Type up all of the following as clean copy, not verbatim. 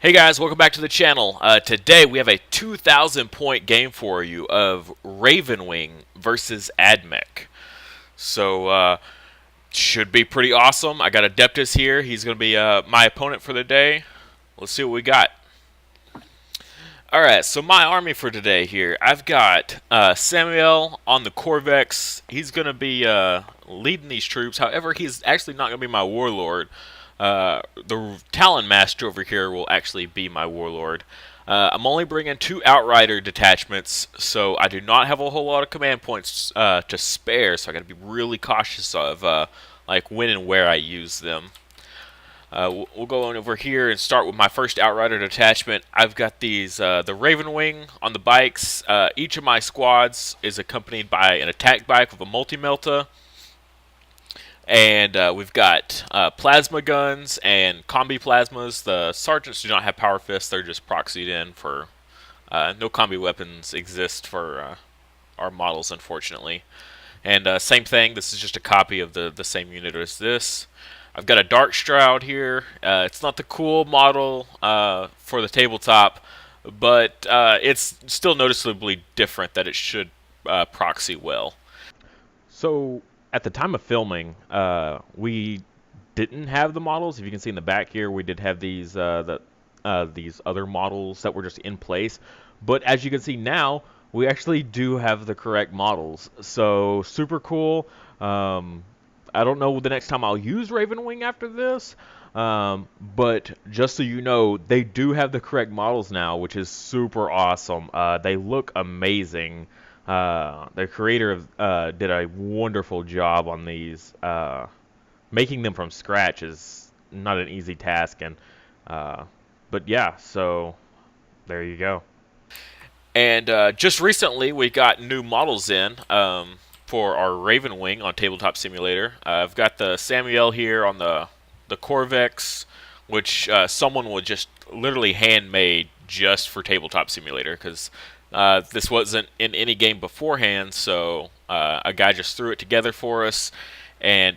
Hey guys, welcome back to the channel. Today we have a 2,000 point game for you of Ravenwing versus Admech. So, should be pretty awesome. I got Adeptus here. He's going to be my opponent for the day. Let's see what we got. Alright, so my army for today here. I've got Samuel on the Corvex. He's going to be leading these troops. However, he's actually not going to be my warlord. The Talon Master over here will actually be my warlord. I'm only bringing 2 Outrider detachments, so I do not have a whole lot of command points to spare, so I got to be really cautious of like when and where I use them. We'll go on over here and start with my first Outrider detachment. I've got these, the Ravenwing on the bikes. Each of my squads is accompanied by an attack bike with a multi-melta. And we've got plasma guns and combi plasmas. The sergeants do not have power fists. They're just proxied in for... no combi weapons exist for our models, unfortunately. And same thing, this is just a copy of the same unit as this. I've got a Dark Shroud here. It's not the cool model for the tabletop, but it's still noticeably different that it should proxy well. So, at the time of filming, we didn't have the models. If you can see in the back here, we did have these these other models that were just in place. But as you can see now, we actually do have the correct models. So, super cool. I don't know the next time I'll use Ravenwing after this, but just so you know, they do have the correct models now, which is super awesome. They look amazing. The creator did a wonderful job on these. Making them from scratch is not an easy task, and but yeah, so there you go. And just recently, we got new models in. For our Ravenwing on Tabletop Simulator. I've got the Samuel here on the Corvex, which someone would just literally handmade just for Tabletop Simulator, because this wasn't in any game beforehand, so a guy just threw it together for us, and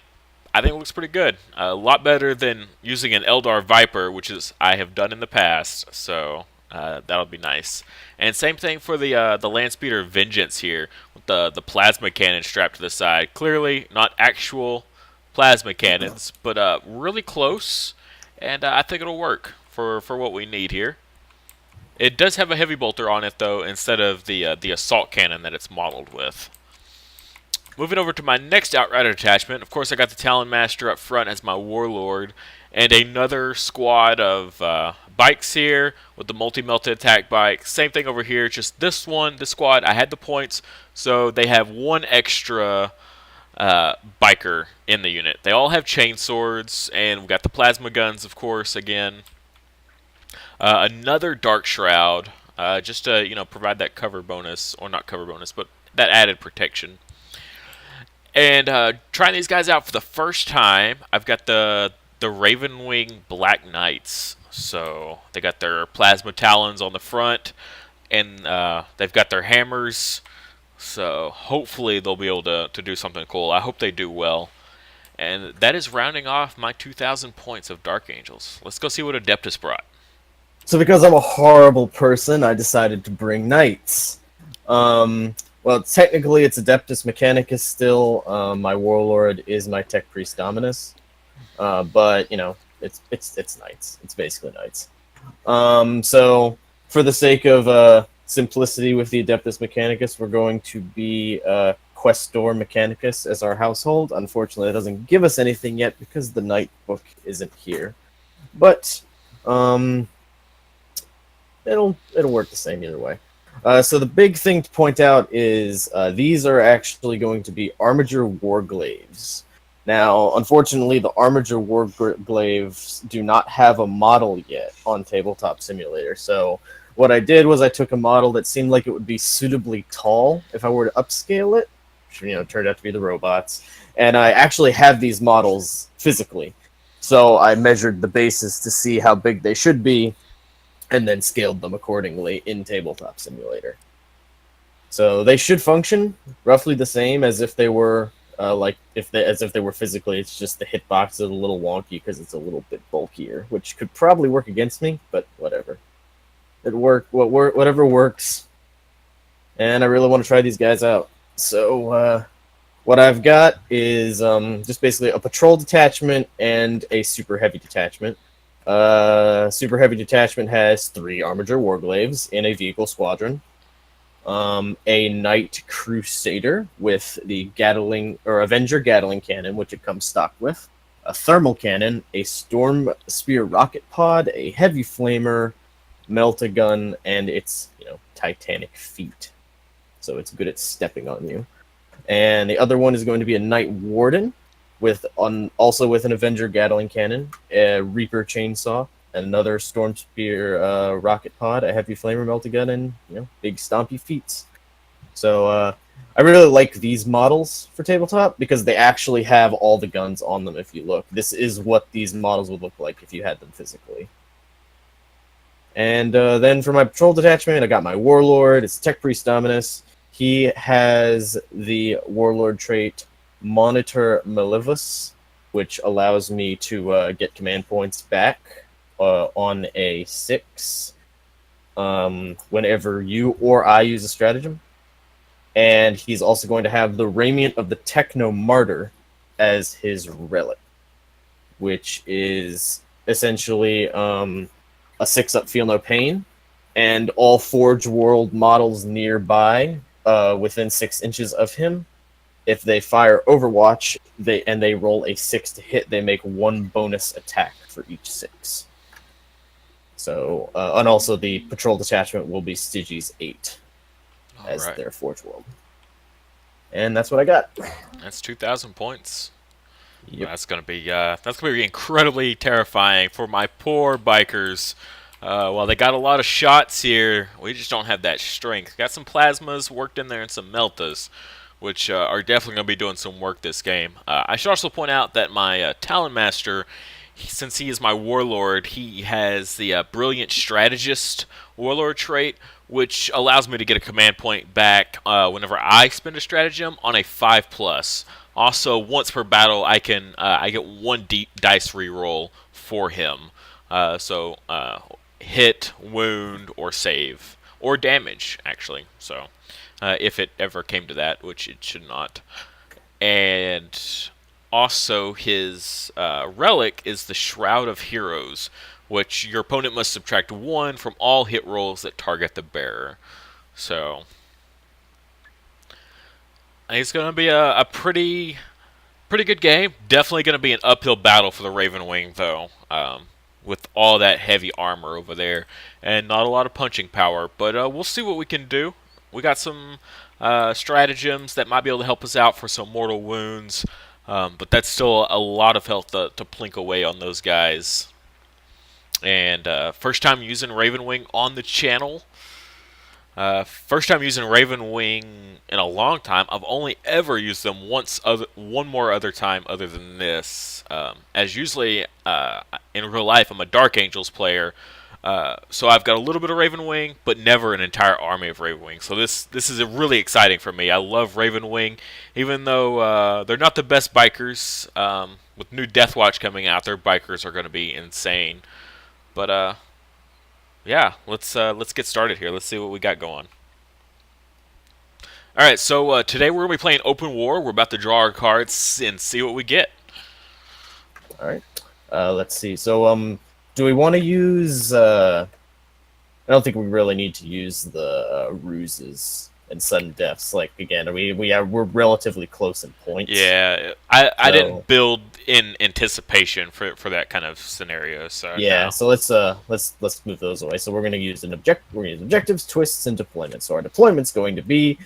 I think it looks pretty good. A lot better than using an Eldar Viper, which is I have done in the past, so that'll be nice. And same thing for the Landspeeder Vengeance here, with the plasma cannon strapped to the side. Clearly not actual plasma cannons, but really close, and I think it'll work for what we need here. It does have a heavy bolter on it though, instead of the assault cannon that it's modeled with. Moving over to my next Outrider attachment, of course I got the Talon Master up front as my warlord, and another squad of bikes here with the multi-melta attack bike. Same thing over here, just this squad, I had the points, so they have one extra biker in the unit. They all have chainswords, and we've got the plasma guns, of course, again. Another Dark Shroud, just to provide that cover bonus, or not cover bonus, but that added protection. And trying these guys out for the first time, I've got the Ravenwing Black Knights. So they got their plasma talons on the front, and they've got their hammers. So hopefully they'll be able to do something cool. I hope they do well. And that is rounding off my 2,000 points of Dark Angels. Let's go see what Adeptus brought. So because I'm a horrible person, I decided to bring knights. Well, technically it's Adeptus Mechanicus still. My warlord is my Tech Priest Dominus. But, it's knights. It's basically knights. So, for the sake of simplicity with the Adeptus Mechanicus, we're going to be Questor Mechanicus as our household. Unfortunately, it doesn't give us anything yet because the Knight book isn't here. But, it'll work the same either way. So the big thing to point out is these are actually going to be Armiger Warglaves. Now, unfortunately, the Armiger Warglaves do not have a model yet on Tabletop Simulator. So what I did was I took a model that seemed like it would be suitably tall if I were to upscale it, which turned out to be the robots. And I actually have these models physically. So I measured the bases to see how big they should be, and then scaled them accordingly in Tabletop Simulator. So they should function roughly the same as if they were like as if they were physically. It's just the hitbox is a little wonky because it's a little bit bulkier, which could probably work against me, but whatever. It worked. Whatever works. And I really want to try these guys out. So what I've got is just basically a patrol detachment and a super heavy detachment. Super heavy detachment has 3 Armiger Warglaives in a vehicle squadron. A Knight Crusader with the Gatling or Avenger Gatling cannon, which it comes stock with, a thermal cannon, a Storm Spear rocket pod, a heavy flamer, melt-a-gun, and its titanic feet, so it's good at stepping on you. And the other one is going to be a Knight Warden also with an Avenger Gatling cannon, a Reaper chainsaw, another Storm Spear rocket pod, a heavy flamer, melt-a-gun, and big stompy feats. So I really like these models for tabletop because they actually have all the guns on them. If you look, this is what these models would look like if you had them physically. And then for my patrol detachment, I got my Warlord. It's Tech Priest Dominus. He has the Warlord trait Monitor Malivus, which allows me to get command points back on a 6 whenever you or I use a stratagem. And he's also going to have the Raiment of the Techno Martyr as his relic, which is essentially a 6-up Feel No Pain, and all Forge World models nearby within 6 inches of him, if they fire Overwatch and they roll a 6 to hit, they make 1 bonus attack for each 6. So, and also the patrol detachment will be Stygies 8 as their Forge World. And that's what I got. That's 2,000 points. Yep. That's gonna be incredibly terrifying for my poor bikers. While they got a lot of shots here, we just don't have that strength. Got some plasmas worked in there and some meltas, which are definitely going to be doing some work this game. I should also point out that my Talon Master, since he is my Warlord, he has the Brilliant Strategist Warlord trait, which allows me to get a command point back whenever I spend a stratagem on a 5+. Also, once per battle, I get 1 dice reroll for him. So hit, wound, or save, or damage, actually. So if it ever came to that, which it should not. And also, his relic is the Shroud of Heroes, which your opponent must subtract 1 from all hit rolls that target the bearer. So I think it's going to be a pretty good game. Definitely going to be an uphill battle for the Ravenwing, though, with all that heavy armor over there and not a lot of punching power. But we'll see what we can do. We got some stratagems that might be able to help us out for some mortal wounds, but that's still a lot of health to plink away on those guys. And first time using Ravenwing on the channel. First time using Ravenwing in a long time. I've only ever used them one more other time other than this. As usually in real life, I'm a Dark Angels player, so I've got a little bit of Ravenwing, but never an entire army of Ravenwing. So this is really exciting for me. I love Ravenwing, even though they're not the best bikers. With new Deathwatch coming out, their bikers are going to be insane. But yeah, let's get started here. Let's see what we got going. All right, so today we're gonna be playing Open War. We're about to draw our cards and see what we get. All right, let's see. So, do we want to use? I don't think we really need to use the ruses and sudden deaths. Like again, we're relatively close in points. Yeah, I didn't build in anticipation for that kind of scenario. So yeah, no. so let's move those away. So we're going to use We're going to use objectives, twists, and deployments. So our deployment's going to be.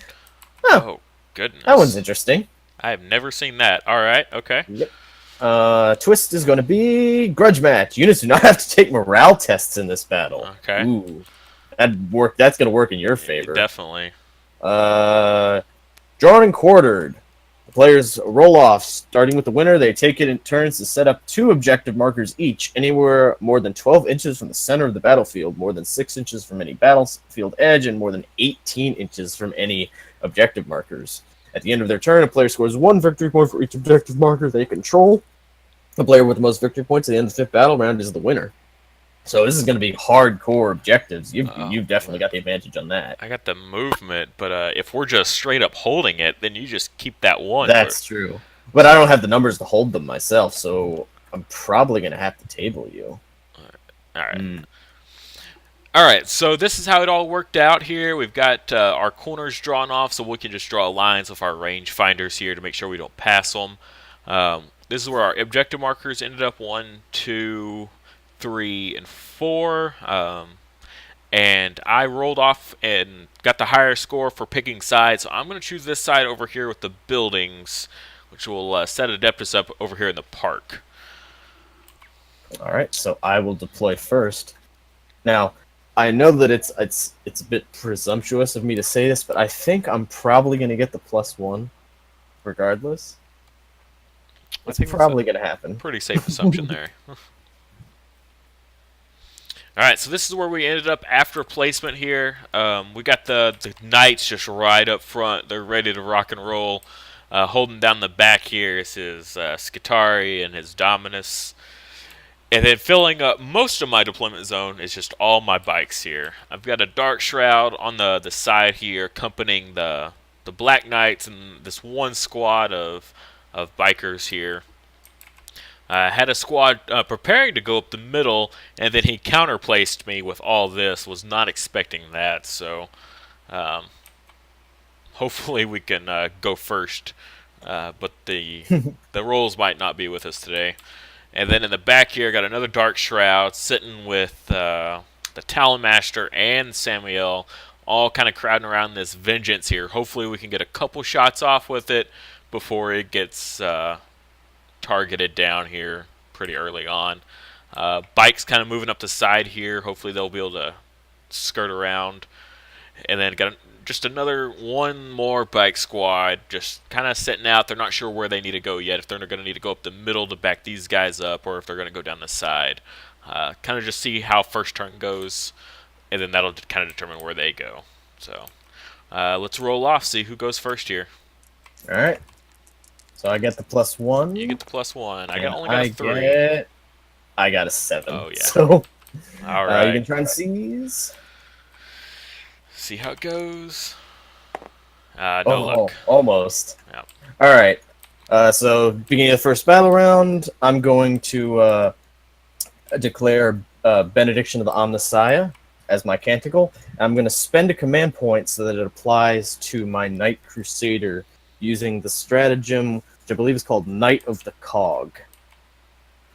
Oh goodness, that one's interesting. I have never seen that. All right, okay. Yep. Twist is going to be grudge match. Units do not have to take morale tests in this battle. Okay. Ooh, that's going to work in your favor. Definitely. Drawn and quartered. The players roll off. Starting with the winner, they take it in turns to set up 2 objective markers each, anywhere more than 12 inches from the center of the battlefield, more than 6 inches from any battlefield edge, and more than 18 inches from any objective markers. At the end of their turn, a player scores 1 victory point for each objective marker they control. The player with the most victory points at the end of the 5th battle round is the winner. So this is going to be hardcore objectives. You've definitely got the advantage on that. I got the movement, but if we're just straight up holding it, then you just keep that one. That's true. But I don't have the numbers to hold them myself, so I'm probably going to have to table you. All right. All right, so this is how it all worked out here. We've got our corners drawn off, so we can just draw lines with our range finders here to make sure we don't pass them. This is where our objective markers ended up: 1, 2, 3, and 4. And I rolled off and got the higher score for picking sides, so I'm going to choose this side over here with the buildings, which will set Adeptus up over here in the park. All right, so I will deploy first. Now, I know that it's a bit presumptuous of me to say this, but I think I'm probably going to get the +1, regardless. It's probably going to happen. Pretty safe assumption there. Alright, so this is where we ended up after placement here. We got the knights just right up front. They're ready to rock and roll. Holding down the back here is his Skitari and his Dominus. And then filling up most of my deployment zone is just all my bikes here. I've got a Dark Shroud on the side here accompanying the Black Knights and this one squad of bikers here. I had a squad preparing to go up the middle, and then he counterplaced me with all this. Was not expecting that, so hopefully we can go first. But the rolls might not be with us today. And then in the back here, got another Dark Shroud sitting with the Talon Master and Samuel, all kind of crowding around this Vengeance here. Hopefully we can get a couple shots off with it before it gets targeted down here pretty early on. Bike's kind of moving up the side here. Hopefully they'll be able to skirt around. And then got just one more bike squad just kind of sitting out. They're not sure where they need to go yet, if they're going to need to go up the middle to back these guys up or if they're going to go down the side. Kind of just see how first turn goes, and then that'll kind of determine where they go. So let's roll off, see who goes first here. All right. So I get the +1. You get the +1. I only got a 3. I got a 7. Oh, yeah. So, all right. You can try and seize. See how it goes. No luck. Almost. Yep. All right. So, beginning of the first battle round, I'm going to declare Benediction of the Omnissiah as my canticle. I'm going to spend a command point so that it applies to my Knight Crusader using the stratagem, which I believe is called Knight of the Cog.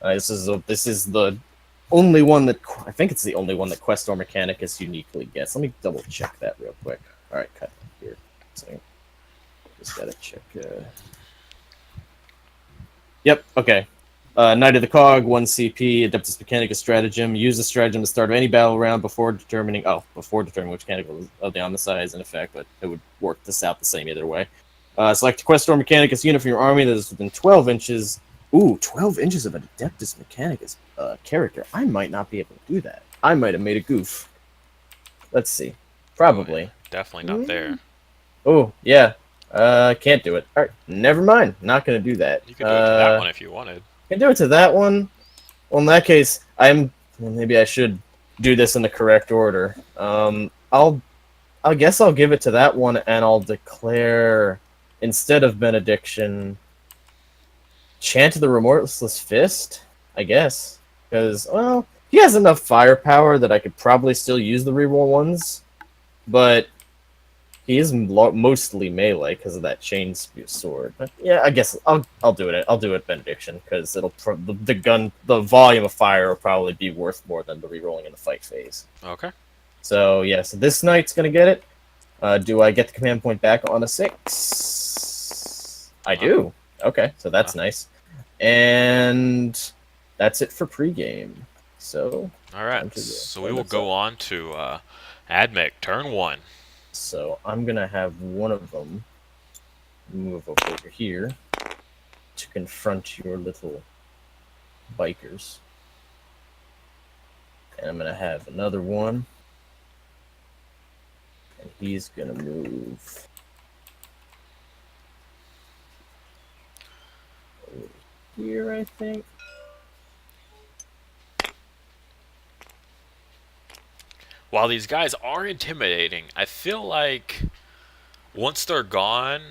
This is the only one that I think it's the only one that Questor Mechanicus uniquely gets. Let me double check that real quick. All right, cut here. So, just gotta check. Yep. Okay. Knight of the Cog, 1 CP, Adeptus Mechanicus stratagem. Use the stratagem at the start of any battle round before determining which canticle of the Omnissiah is in effect, but it would work this out the same either way. Select a Questor Mechanicus unit from your army that is within 12 inches. Ooh, 12 inches of an Adeptus Mechanicus character. I might not be able to do that. I might have made a goof. Let's see. Probably. Oh, yeah. Definitely not there. Oh, yeah. Can't do it. All right, never mind. Not going to do that. You could do it to that one if you wanted. Can do it to that one. Well, in that case, maybe I should do this in the correct order. I guess I'll give it to that one, and I'll declare, instead of Benediction, Chant of the Remorseless Fist, I guess. Because, well, he has enough firepower that I could probably still use the reroll ones, but he is mostly melee because of that chain spear sword. But yeah, I guess I'll do it. I'll do it Benediction because the volume of fire will probably be worth more than the rerolling in the fight phase. Okay. So yeah, so this knight's gonna get it. Do I get the command point back on a 6? I do. Okay, so that's nice. And that's it for pregame. So all right. So we will go on to Admech, turn 1. So I'm gonna have one of them move over here to confront your little bikers, and I'm gonna have another one, and he's gonna move here, I think. While these guys are intimidating, I feel like once they're gone,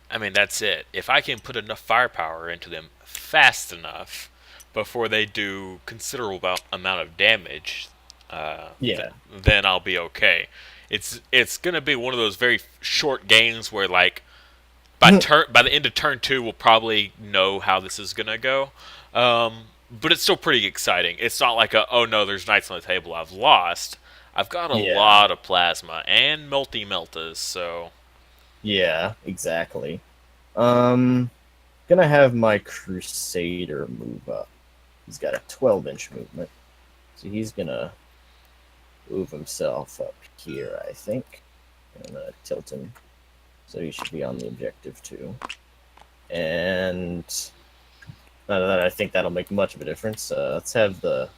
I mean, that's it. If I can put enough firepower into them fast enough before they do considerable amount of damage, Yeah. then I'll be okay. It's gonna be one of those very short games where like by the end of turn two, we'll probably know how this is gonna go. But it's still pretty exciting. It's not like oh no, there's knights on the table. I've lost. I've got a Yeah. lot of plasma and meltas, so Yeah, exactly. Um, gonna have my Crusader move up. He's got a 12-inch movement. So he's gonna move himself up here, I think. I'm gonna tilt him. So he should be on the objective too. And not that I think that'll make much of a difference. Let's have the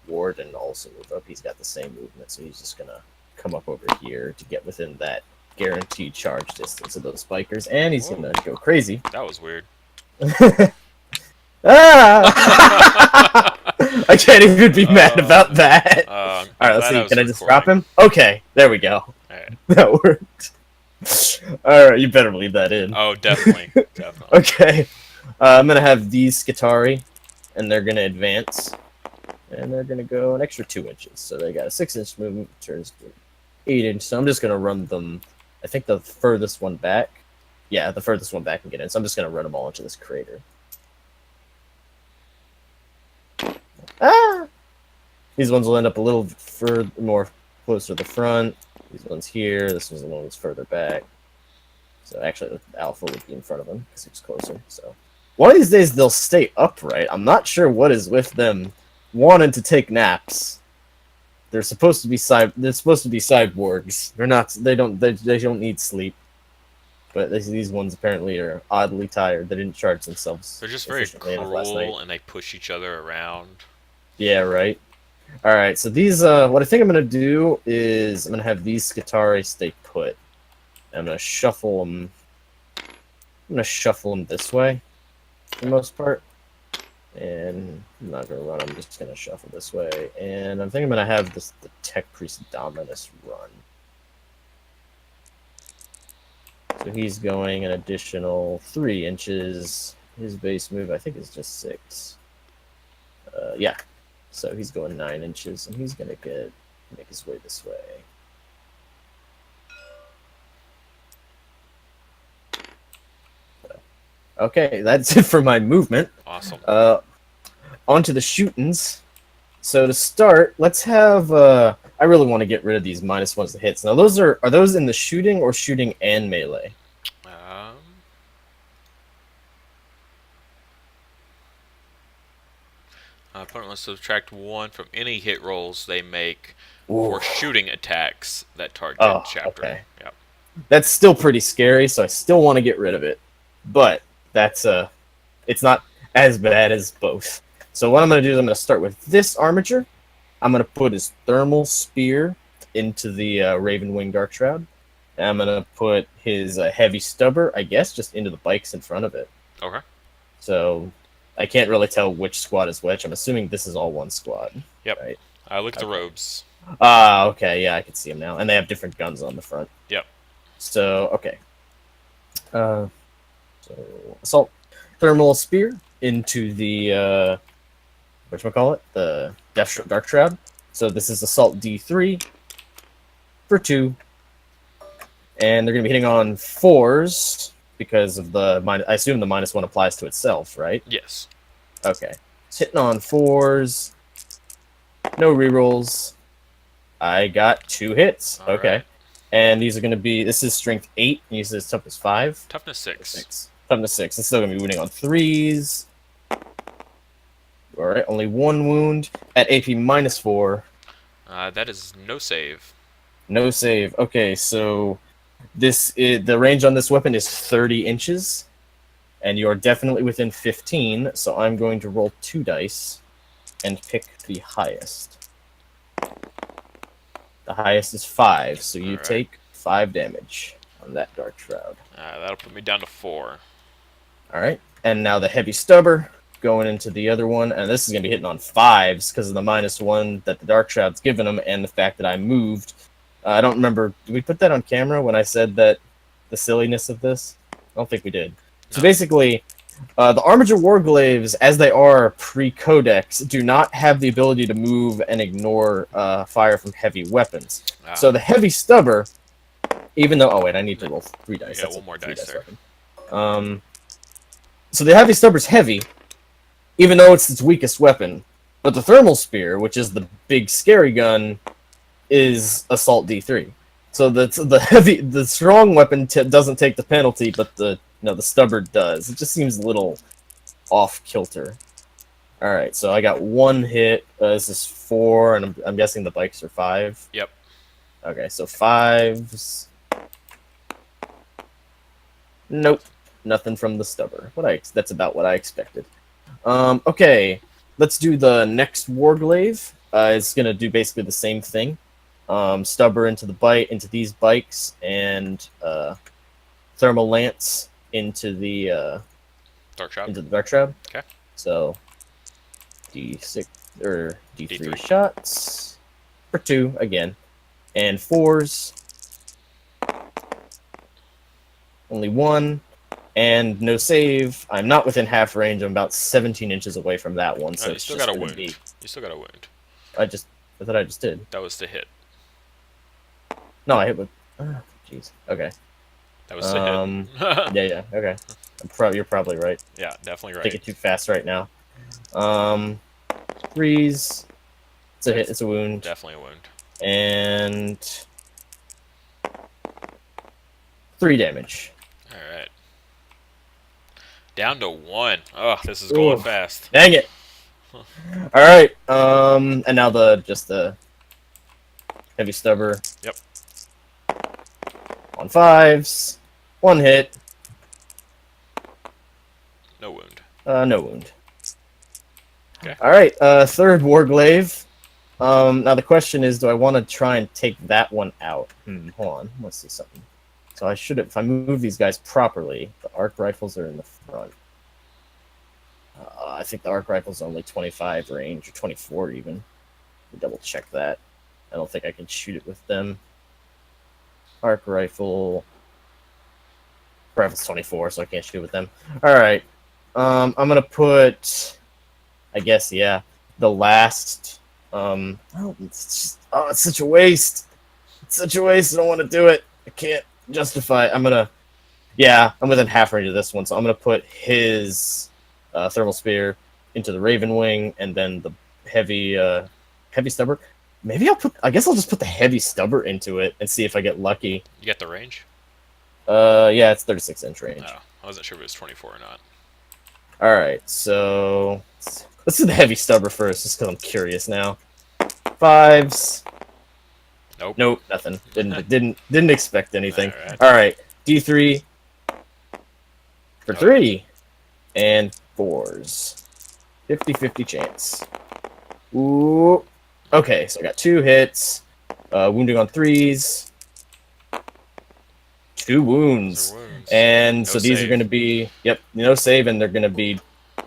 Warden also move up. He's got the same movement, so he's just gonna come up over here to get within that guaranteed charge distance of those spikers, and he's gonna go crazy. that was weird. Ah! I can't even be mad about that. All right, let's see. Can I just drop him? Okay, there we go. Right. That worked. All right, you better leave that in. Oh, definitely, definitely. Okay, I'm gonna have these Skitarii, and they're gonna advance, and they're gonna go an extra 2 inches. So they got a 6-inch movement, turns to 8-inch. So I'm just gonna run them. I think the furthest one back. Yeah, the furthest one back can get in. So I'm just gonna run them all into this crater. Ah! These ones will end up a little further, more closer to the front. These ones here. This one's the one that's further back. So actually, the Alpha would be in front of him because he's closer. So one of these days they'll stay upright. I'm not sure what is with them wanting to take naps. They're supposed to be cyborgs. They're not. They don't need sleep. But these ones apparently are oddly tired. They didn't charge themselves. They're just very cruel and they push each other around. Yeah, right. All right, so these, what I think I'm gonna do is I'm gonna have these Skitarii stay put. I'm gonna shuffle them. I'm gonna shuffle them this way, for the most part. And I'm not gonna run. I'm just gonna shuffle this way. And I'm thinking I'm gonna have the Tech Priest Dominus run. So he's going an additional 3 inches. His base move, I think, is just 6. Yeah. So he's going 9 inches, and he's gonna make his way this way. Okay, that's it for my movement. Awesome. On to the shootings. So to start, let's have. I really want to get rid of these -1s to hits. Now, are those in the shooting or shooting and melee? Opponent must subtract 1 from any hit rolls they make Ooh. for shooting attacks that target chapter. Okay. Yep. That's still pretty scary, so I still want to get rid of it. But that's it's not as bad as both. So what I'm going to do is I'm going to start with this armature. I'm going to put his thermal spear into the Ravenwing Dark Shroud. And I'm going to put his heavy stubber, I guess, just into the bikes in front of it. Okay. So I can't really tell which squad is which. I'm assuming this is all one squad. Yep. Right? Look at the robes. Okay. Yeah, I can see them now. And they have different guns on the front. Yep. So, okay. So, assault thermal spear into the, whatchamacallit? The Dark Shroud. So this is assault D3 for 2. And they're going to be hitting on 4s because of the I assume the -1 applies to itself, right? Yes. Okay. It's hitting on 4s. No rerolls. I got 2 hits. All okay. Right. And these are going to be, this is strength 8, and this is toughness 5. Toughness 6. Toughness 6. It's still going to be wounding on 3s. Alright, only 1 wound at AP -4. That is no save. No save. Okay, so the range on this weapon is 30 inches, and you're definitely within 15, so I'm going to roll 2 dice and pick the highest. The highest is 5, so you take 5 damage on that Dark Shroud. That'll put me down to 4. Alright, and now the heavy stubber. going into the other one, and this is going to be hitting on 5s because of the -1 that the Dark Shroud's given them, and the fact that I moved. I don't remember. Did we put that on camera when I said that the silliness of this? I don't think we did. So No. basically, the Armiger Warglaves, as they are pre-Codex, do not have the ability to move and ignore fire from heavy weapons. Ah. So the Heavy Stubber, even though... Oh, wait, I need to roll 3 dice. Yeah, That's one more three dice there. weapon. So the Heavy Stubber's heavy, even though it's its weakest weapon. But the Thermal Spear, which is the big scary gun, is Assault D3. So the strong weapon doesn't take the penalty, but the Stubber does. It just seems a little off kilter. All right, so I got 1 hit. This is 4, and I'm guessing the bikes are 5. Yep. Okay, so 5s. Nope, nothing from the Stubber. That's about what I expected. Okay, let's do the next Warglaive. It's gonna do basically the same thing. Stubber into these bikes, and Thermal Lance into the Dark Shroud. Dark Shroud. Okay. So D6 or D3 D3. shots for 2 again, and 4s. Only 1, and no save. I'm not within half range. I'm about 17 inches away from that one. So You it's still just got a gonna wound. be- You still got a wound. I thought I just did. That was to hit. No, I hit with. Jeez. Okay. That was to hit. Yeah. Okay. You're probably right. Yeah, definitely right. Thinking too fast right now. 3s. It's a hit. It's a wound. Definitely a wound. And 3 damage. All right. Down to 1. Oh, this is going Ooh. fast. Dang it! All right. And now the Heavy Stubber. Yep. On 5s. 1 hit. No wound. No wound. Okay. All right. Third Warglaive. Now the question is, do I want to try and take that one out? Hold on. Let's see something. So I should, if I move these guys properly, the arc rifles are in the front. I think the arc rifles are only 25 range, or 24 even. Double check that. I don't think I can shoot it with them. Arc rifle's 24, so I can't shoot with them. All right. I'm gonna put, I guess, yeah, the last. It's such a waste. It's such a waste. I don't want to do it. I can't justify. I'm within half range of this one, so I'm gonna put his Thermal Spear into the Ravenwing, and then the heavy Stubber. Maybe I guess I'll just put the Heavy Stubber into it and see if I get lucky. You get the range? Yeah, it's 36-inch range. No, I wasn't sure if it was 24 or not. All right, so let's do the Heavy Stubber first, just because I'm curious now. 5s. Nope, nothing. Didn't expect anything. All right, D3 for 3 and 4s. 50-50 chance. Ooh. Okay, so I got 2 hits. Wounding on 3s. 2 wounds. And so these are going to be, no save, and they're going to be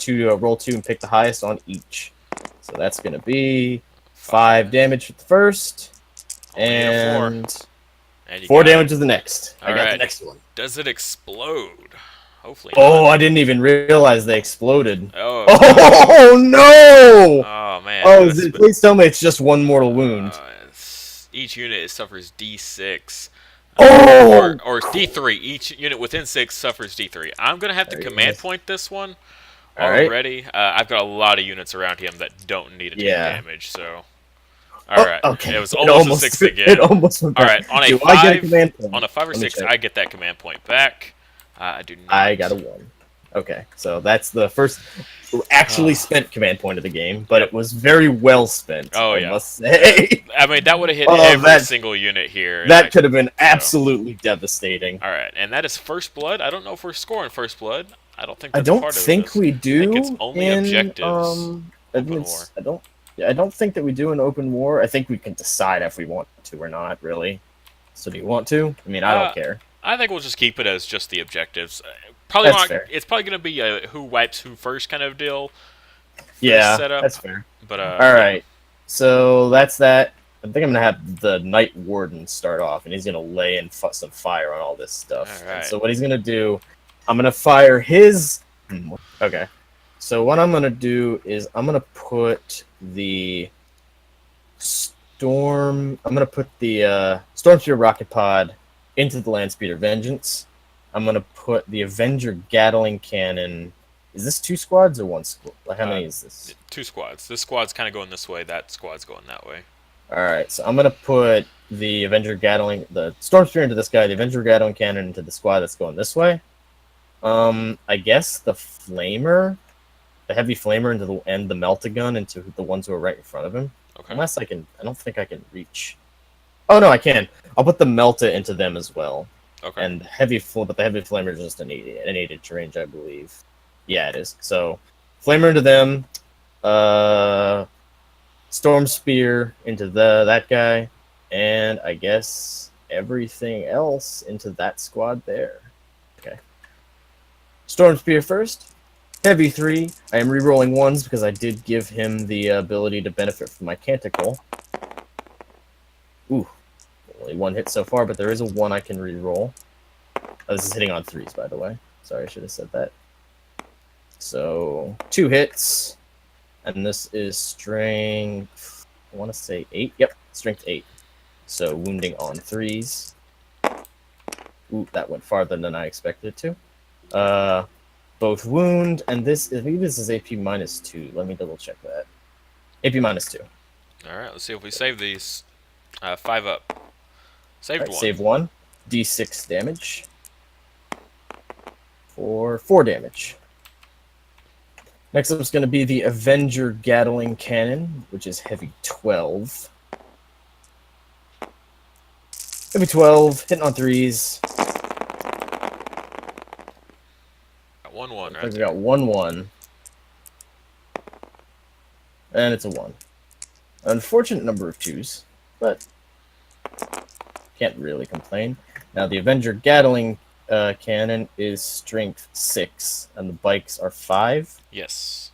roll 2 and pick the highest on each. So that's going to be 5 damage with the first, and 4 damage with the next. I got the next one. Does it explode? Hopefully not. I didn't even realize they exploded. Oh no! Oh man. Please tell me it's just 1 mortal wound. Each unit suffers D6. Or D3. Each unit within 6 suffers D3. I'm going to have to command point this one All already. Right. I've got a lot of units around him that don't need to take damage, so... Alright, okay. It was almost a 6 again. It almost went back. Alright, on a 5 or 6, I get that command point back. I do not. I got a 1. Okay, so that's the first actually spent command point of the game, but it was very well spent. I must say. I mean, that would have hit every single unit here. That could have been absolutely devastating. All right, and that is First Blood. I don't know if we're scoring First Blood. I don't think. I don't think we do. I think it's only objectives. I don't think that we do an open war. I think we can decide if we want to or not. Really. So do you want to? I mean, I don't care. I think we'll just keep it as just the objectives. Probably That's not. fair. It's probably going to be a who wipes who first kind of deal for this Yeah, setup. that's fair. But All yeah. right. So that's that. I think I'm gonna have the Night Warden start off, and he's gonna lay in some fire on all this All stuff. And right. so what he's gonna do, I'm gonna fire his. Okay. So what I'm gonna do is I'm gonna put the storm. I'm gonna put the Stormspear rocket pod into the Landspeeder Vengeance. I'm gonna put the Avenger Gatling cannon. Is this 2 squads or 1 squad? Like how many is this? 2 squads. This squad's kind of going this way. That squad's going that way. All right, so I'm gonna put the Avenger Gatling, the Storm Spear into this guy, the Avenger Gatling cannon into the squad that's going this way. I guess the Flamer, the heavy Flamer into the and the Meltagun into the ones who are right in front of him. Okay. Unless I can, I don't think I can reach. Oh no, I can. I'll put the Melta into them as well. Okay. And but the heavy Flamer is just an 8 inch range, I believe. Yeah, it is. So, Flamer into them. Storm Spear into that guy, and I guess everything else into that squad there. Okay. Storm Spear first. Heavy 3. I am re-rolling 1s because I did give him the ability to benefit from my Canticle. Ooh. Only 1 hit so far, but there is a 1 I can re-roll. Oh, this is hitting on 3s, by the way. Sorry, I should have said that. So, 2 hits. And this is strength, I want to say 8. Yep, strength 8. So wounding on 3s. Ooh, that went farther than I expected it to. Both wound, and this, I think this is AP -2. Let me double check that. AP -2. All right. Let's see if we save these. 5 up. Saved Right, 1. save 1. D6 damage. For 4 damage. Next up is going to be the Avenger Gatling Cannon, which is heavy 12. Heavy 12, hitting on 3s. Got 1-1 I right think we there. got 1-1. And it's a 1. Unfortunate number of 2s, but can't really complain. Now the Avenger Gatling cannon is strength 6, and the bikes are 5. Yes.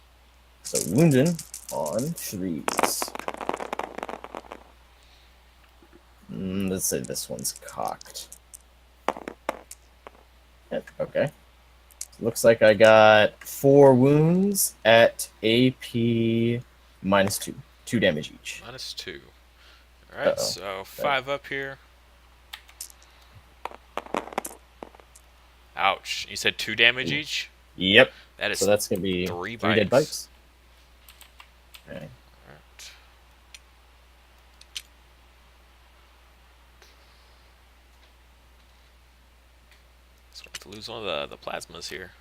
So wounding on 3s. Let's say this one's cocked. Yep, okay. Looks like I got 4 wounds at AP -2. 2 damage each. -2. All right. Uh-oh. So 5 up here. Ouch. You said 2 damage each? Yep. That is So that's going to be 3 3 dead bikes. Okay. Alright. So we have to lose one of the plasmas here.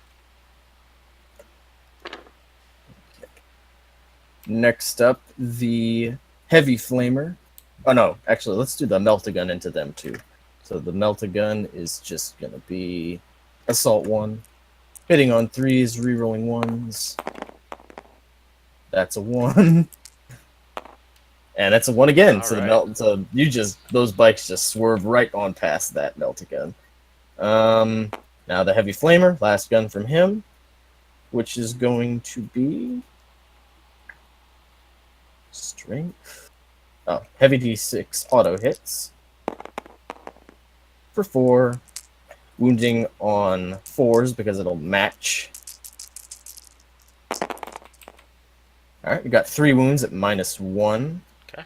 Next up, the Heavy Flamer. Oh no, actually, let's do the Meltagun into them too. So the Meltagun is just going to be Assault 1. Hitting on 3s, rerolling 1s. That's a 1. And that's a 1 again. So those bikes just swerve right on past that Meltagun. Now the Heavy Flamer, last gun from him, which is going to be strength. Oh, heavy D6 auto hits for 4, wounding on 4s because it'll match. All right, we got 3 wounds at -1. Okay.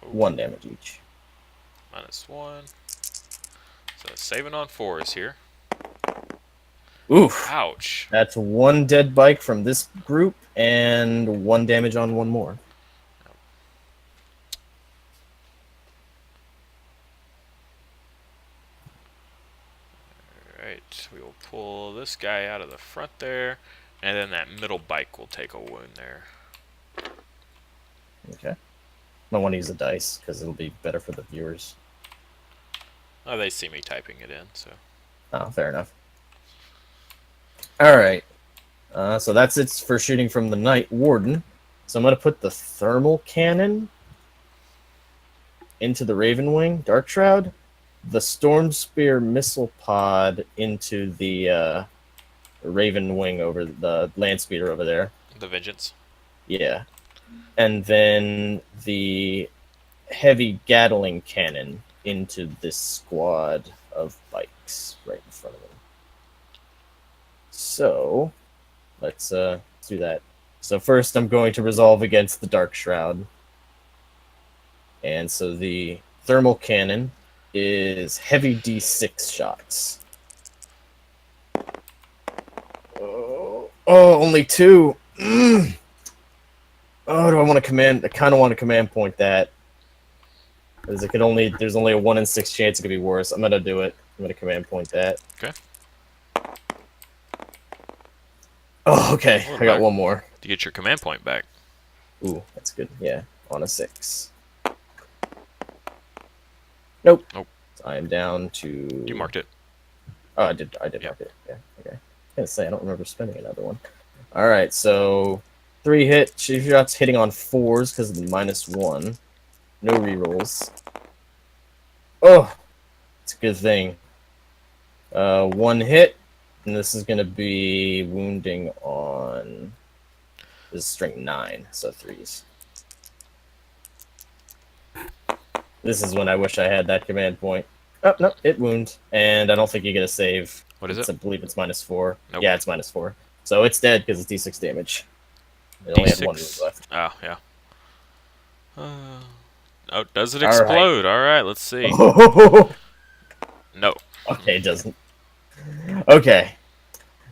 1 damage each. -1. So saving on 4s here. Oof. Ouch. That's 1 dead bike from this group and 1 damage on 1 more. Alright, we will pull this guy out of the front there, and then that middle bike will take a wound there. Okay. I want to use the dice because it'll be better for the viewers. Oh, they see me typing it in, so. Oh, fair enough. All right. So that's it for shooting from the Night Warden. So I'm going to put the thermal cannon into the Ravenwing Dark Shroud. the Storm Spear missile pod into the Ravenwing over the land speeder over there. The Vengeance. Yeah. And then the heavy Gatling cannon into this squad of bikes right in front of them. So, let's do that. So first I'm going to resolve against the Dark Shroud. And so the thermal cannon is heavy D6 shots. Oh, only 2. Oh, do I want to command? I kind of want to command point that. Because there's only a 1 in 6 chance it could be worse. I'm gonna do it. I'm gonna command point that. Okay. Oh, okay. I got one more. To get your command point back. Ooh, that's good. Yeah, on a 6. Nope. Nope. So I am down to. You marked it. Oh, I did mark it. Yeah. Okay. I was gonna say I don't remember spending another one. All right, so 3 hit shots hitting on 4s because of the -1. No rerolls. Oh, it's a good thing. 1 hit, and this is gonna be wounding on. This is strength 9, so 3s. This is when I wish I had that command point. Oh, no, it wounds. And I don't think you get a save. What is it? I believe it's -4. Nope. Yeah, it's -4. So it's dead because it's D6 damage. It only had 1 wound left. Oh, yeah. Oh, does it explode? All right, let's see. No. Okay, it doesn't. Okay.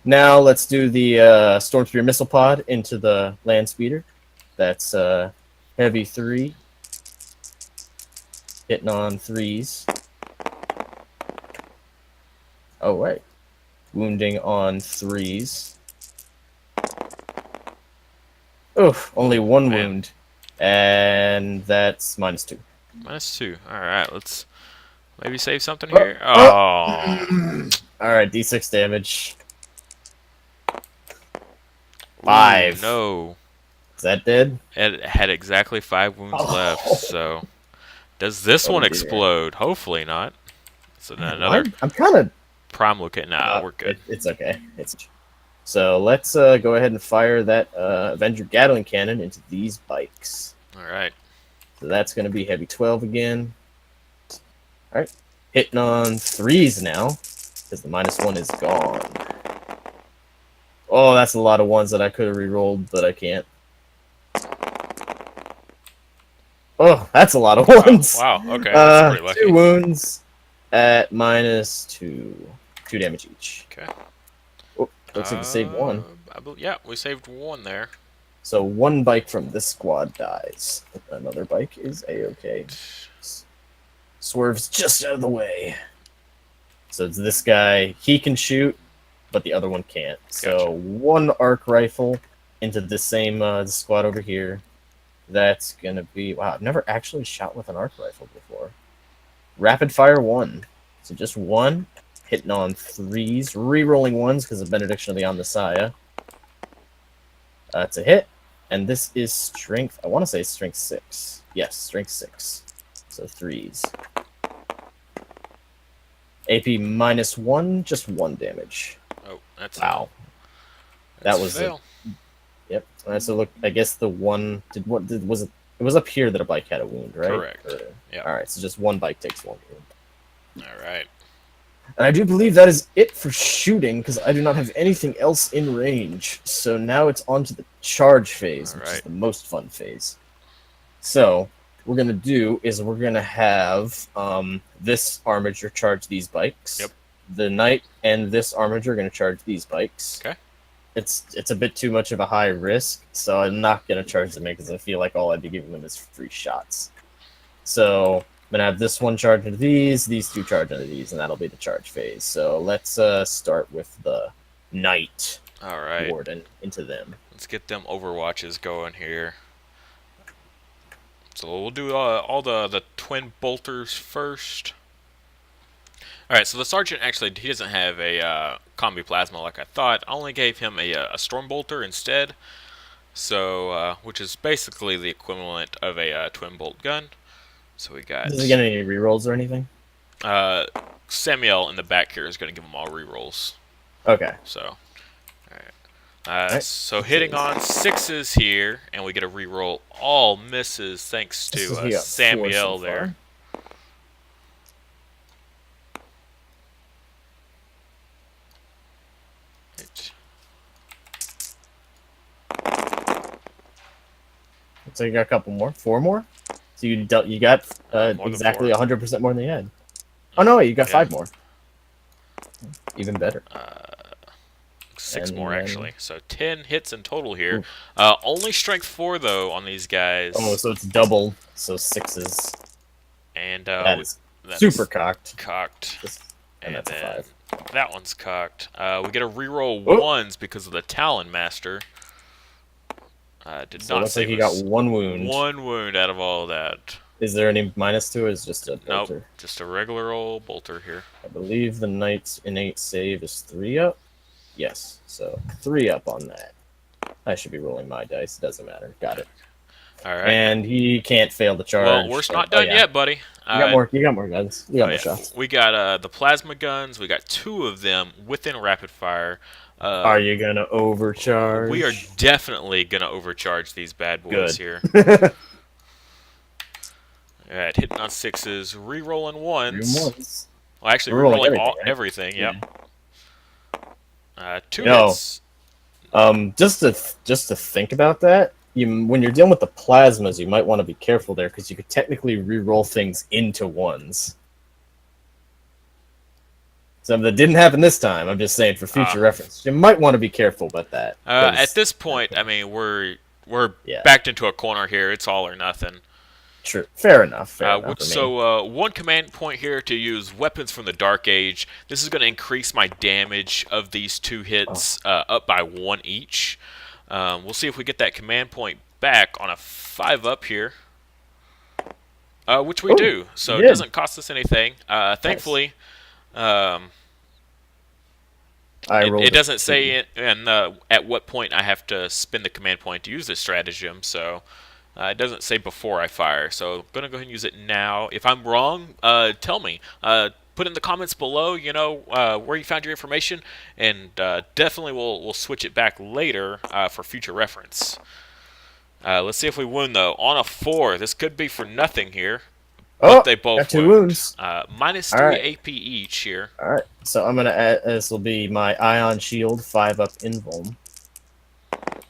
Now let's do the Storm Spear missile pod into the land speeder. That's heavy 3. Hitting on 3s. Oh, right. Wounding on 3s. Oof, only 1 wound. And that's -2. -2. Alright, let's maybe save something here. Oh. Alright, D6 damage. 5. Ooh, no. Is that dead? It had exactly 5 wounds left, so. Does this one explode? Hopefully not. So then another. I'm kind of. Prime location. Nah, we're good. It's okay. So let's go ahead and fire that Avenger Gatling cannon into these bikes. Alright. So that's going to be heavy 12 again. Alright. Hitting on 3s now, because the -1 is gone. Oh, that's a lot of 1s that I could have re-rolled, but I can't. Oh, that's a lot of 1s. Wow. Okay. That's pretty lucky. 2 wounds at -2. 2 damage each. Okay. Oh, looks like we saved 1. Yeah, we saved 1 there. So 1 bike from this squad dies. Another bike is A-okay. Swerves just out of the way. So it's this guy. He can shoot, but the other one can't. So Gotcha. 1 arc rifle into the same squad over here. That's gonna be wow. I've never actually shot with an arc rifle before. Rapid fire 1. So just 1 hitting on 3s, re-rolling 1s because of Benediction of the Omnissiah. It's a hit, and this is strength. I want to say strength 6. Yes, strength 6. So 3s. AP -1, just 1 damage. Oh, that's Wow. That's That was fail. Yep. All right, so look, I guess the one was it? It was up here that a bike had a wound, right? Correct. Yeah. All right, so just 1 bike takes 1 wound. All right. And I do believe that is it for shooting because I do not have anything else in range. So now it's on to the charge phase, which is the most fun phase. So what we're gonna do is we're gonna have this armature charge these bikes. Yep. The knight and this armature are gonna charge these bikes. Okay. It's a bit too much of a high risk, so I'm not gonna charge them because I feel like all I'd be giving them is free shots. So I'm gonna have this one charge into these 2 charge into these, and that'll be the charge phase. So let's start with the knight warden into them. Let's get them overwatches going here. So we'll do all the twin bolters first. Alright, so the sergeant actually, he doesn't have a combi plasma like I thought. I only gave him a storm bolter instead. So, which is basically the equivalent of a twin bolt gun. So we got. Does he get any rerolls or anything? Samuel in the back here is going to give them all rerolls. Okay. So, alright. All right. So hitting on 6s here, and we get a reroll. All misses thanks So to he got 4 so Samuel far. there. So you got a couple more, 4 more. So you got More exactly than 100% more than you had. Oh no, wait, you got Yeah. 5 more. Even better. 6 And more then- actually. So 10 hits in total here. Only strength 4 though on these guys. Oh, so it's double. So 6s. And That's that's super cocked. cocked. And that's a then 5. that one's cocked. We get a reroll Oh. 1s because of the Talon Master. Did So it not looks like save he got us 1 wound. 1 wound out of all of that. Is there any minus to it? It's just a bolter. Nope, just a regular old bolter here. I believe the knight's innate save is 3 up. Yes, so 3 up on that. I should be rolling my dice. Doesn't matter. Got it. All right. And he can't fail the charge. Well, we're not done yet, buddy. You got more. You got more guns. You got more yeah. shots. We got the plasma guns. We got 2 of them within rapid fire. Are you gonna overcharge? We are definitely gonna overcharge these bad boys here. Alright, hitting on 6s, re-rolling 1s. Well, actually, re-rolling everything. Yep. 2 hits. Just to think about that, when you're dealing with the plasmas, you might want to be careful there because you could technically re-roll things into 1s. So that didn't happen this time. I'm just saying for future reference. You might want to be careful about that. At this point, I mean, we're backed into a corner here. It's all or nothing. True. Fair enough. Fair enough. So 1 command point here to use weapons from the Dark Age. This is going to increase my damage of these 2 hits up by 1 each. We'll see if we get that command point back on a 5 up here. Which we do. So it doesn't cost us anything. Thankfully... It doesn't say at what point I have to spend the command point to use this stratagem, so it doesn't say before I fire. So I'm going to go ahead and use it now. If I'm wrong, tell me. Put in the comments below, where you found your information, and definitely we'll switch it back later for future reference. Let's see if we wound, though. On a 4, this could be for nothing here. But they both got 2 wounds. Minus 3 AP each here. Alright, so I'm going to add, this will be my Ion Shield, 5 up invuln.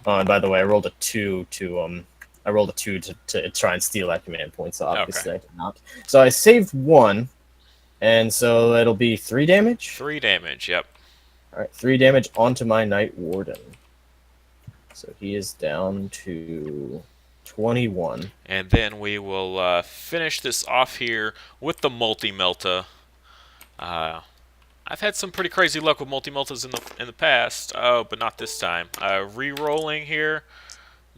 Oh, and by the way, I rolled a 2 to try and steal that command point, so obviously I did not. So I saved 1, and so it'll be 3 damage? 3 damage, yep. Alright, 3 damage onto my Knight Warden. So he is down to 21. And then we will finish this off here with the multi-melta. I've had some pretty crazy luck with multi-meltas in the past, but not this time. Re-rolling here,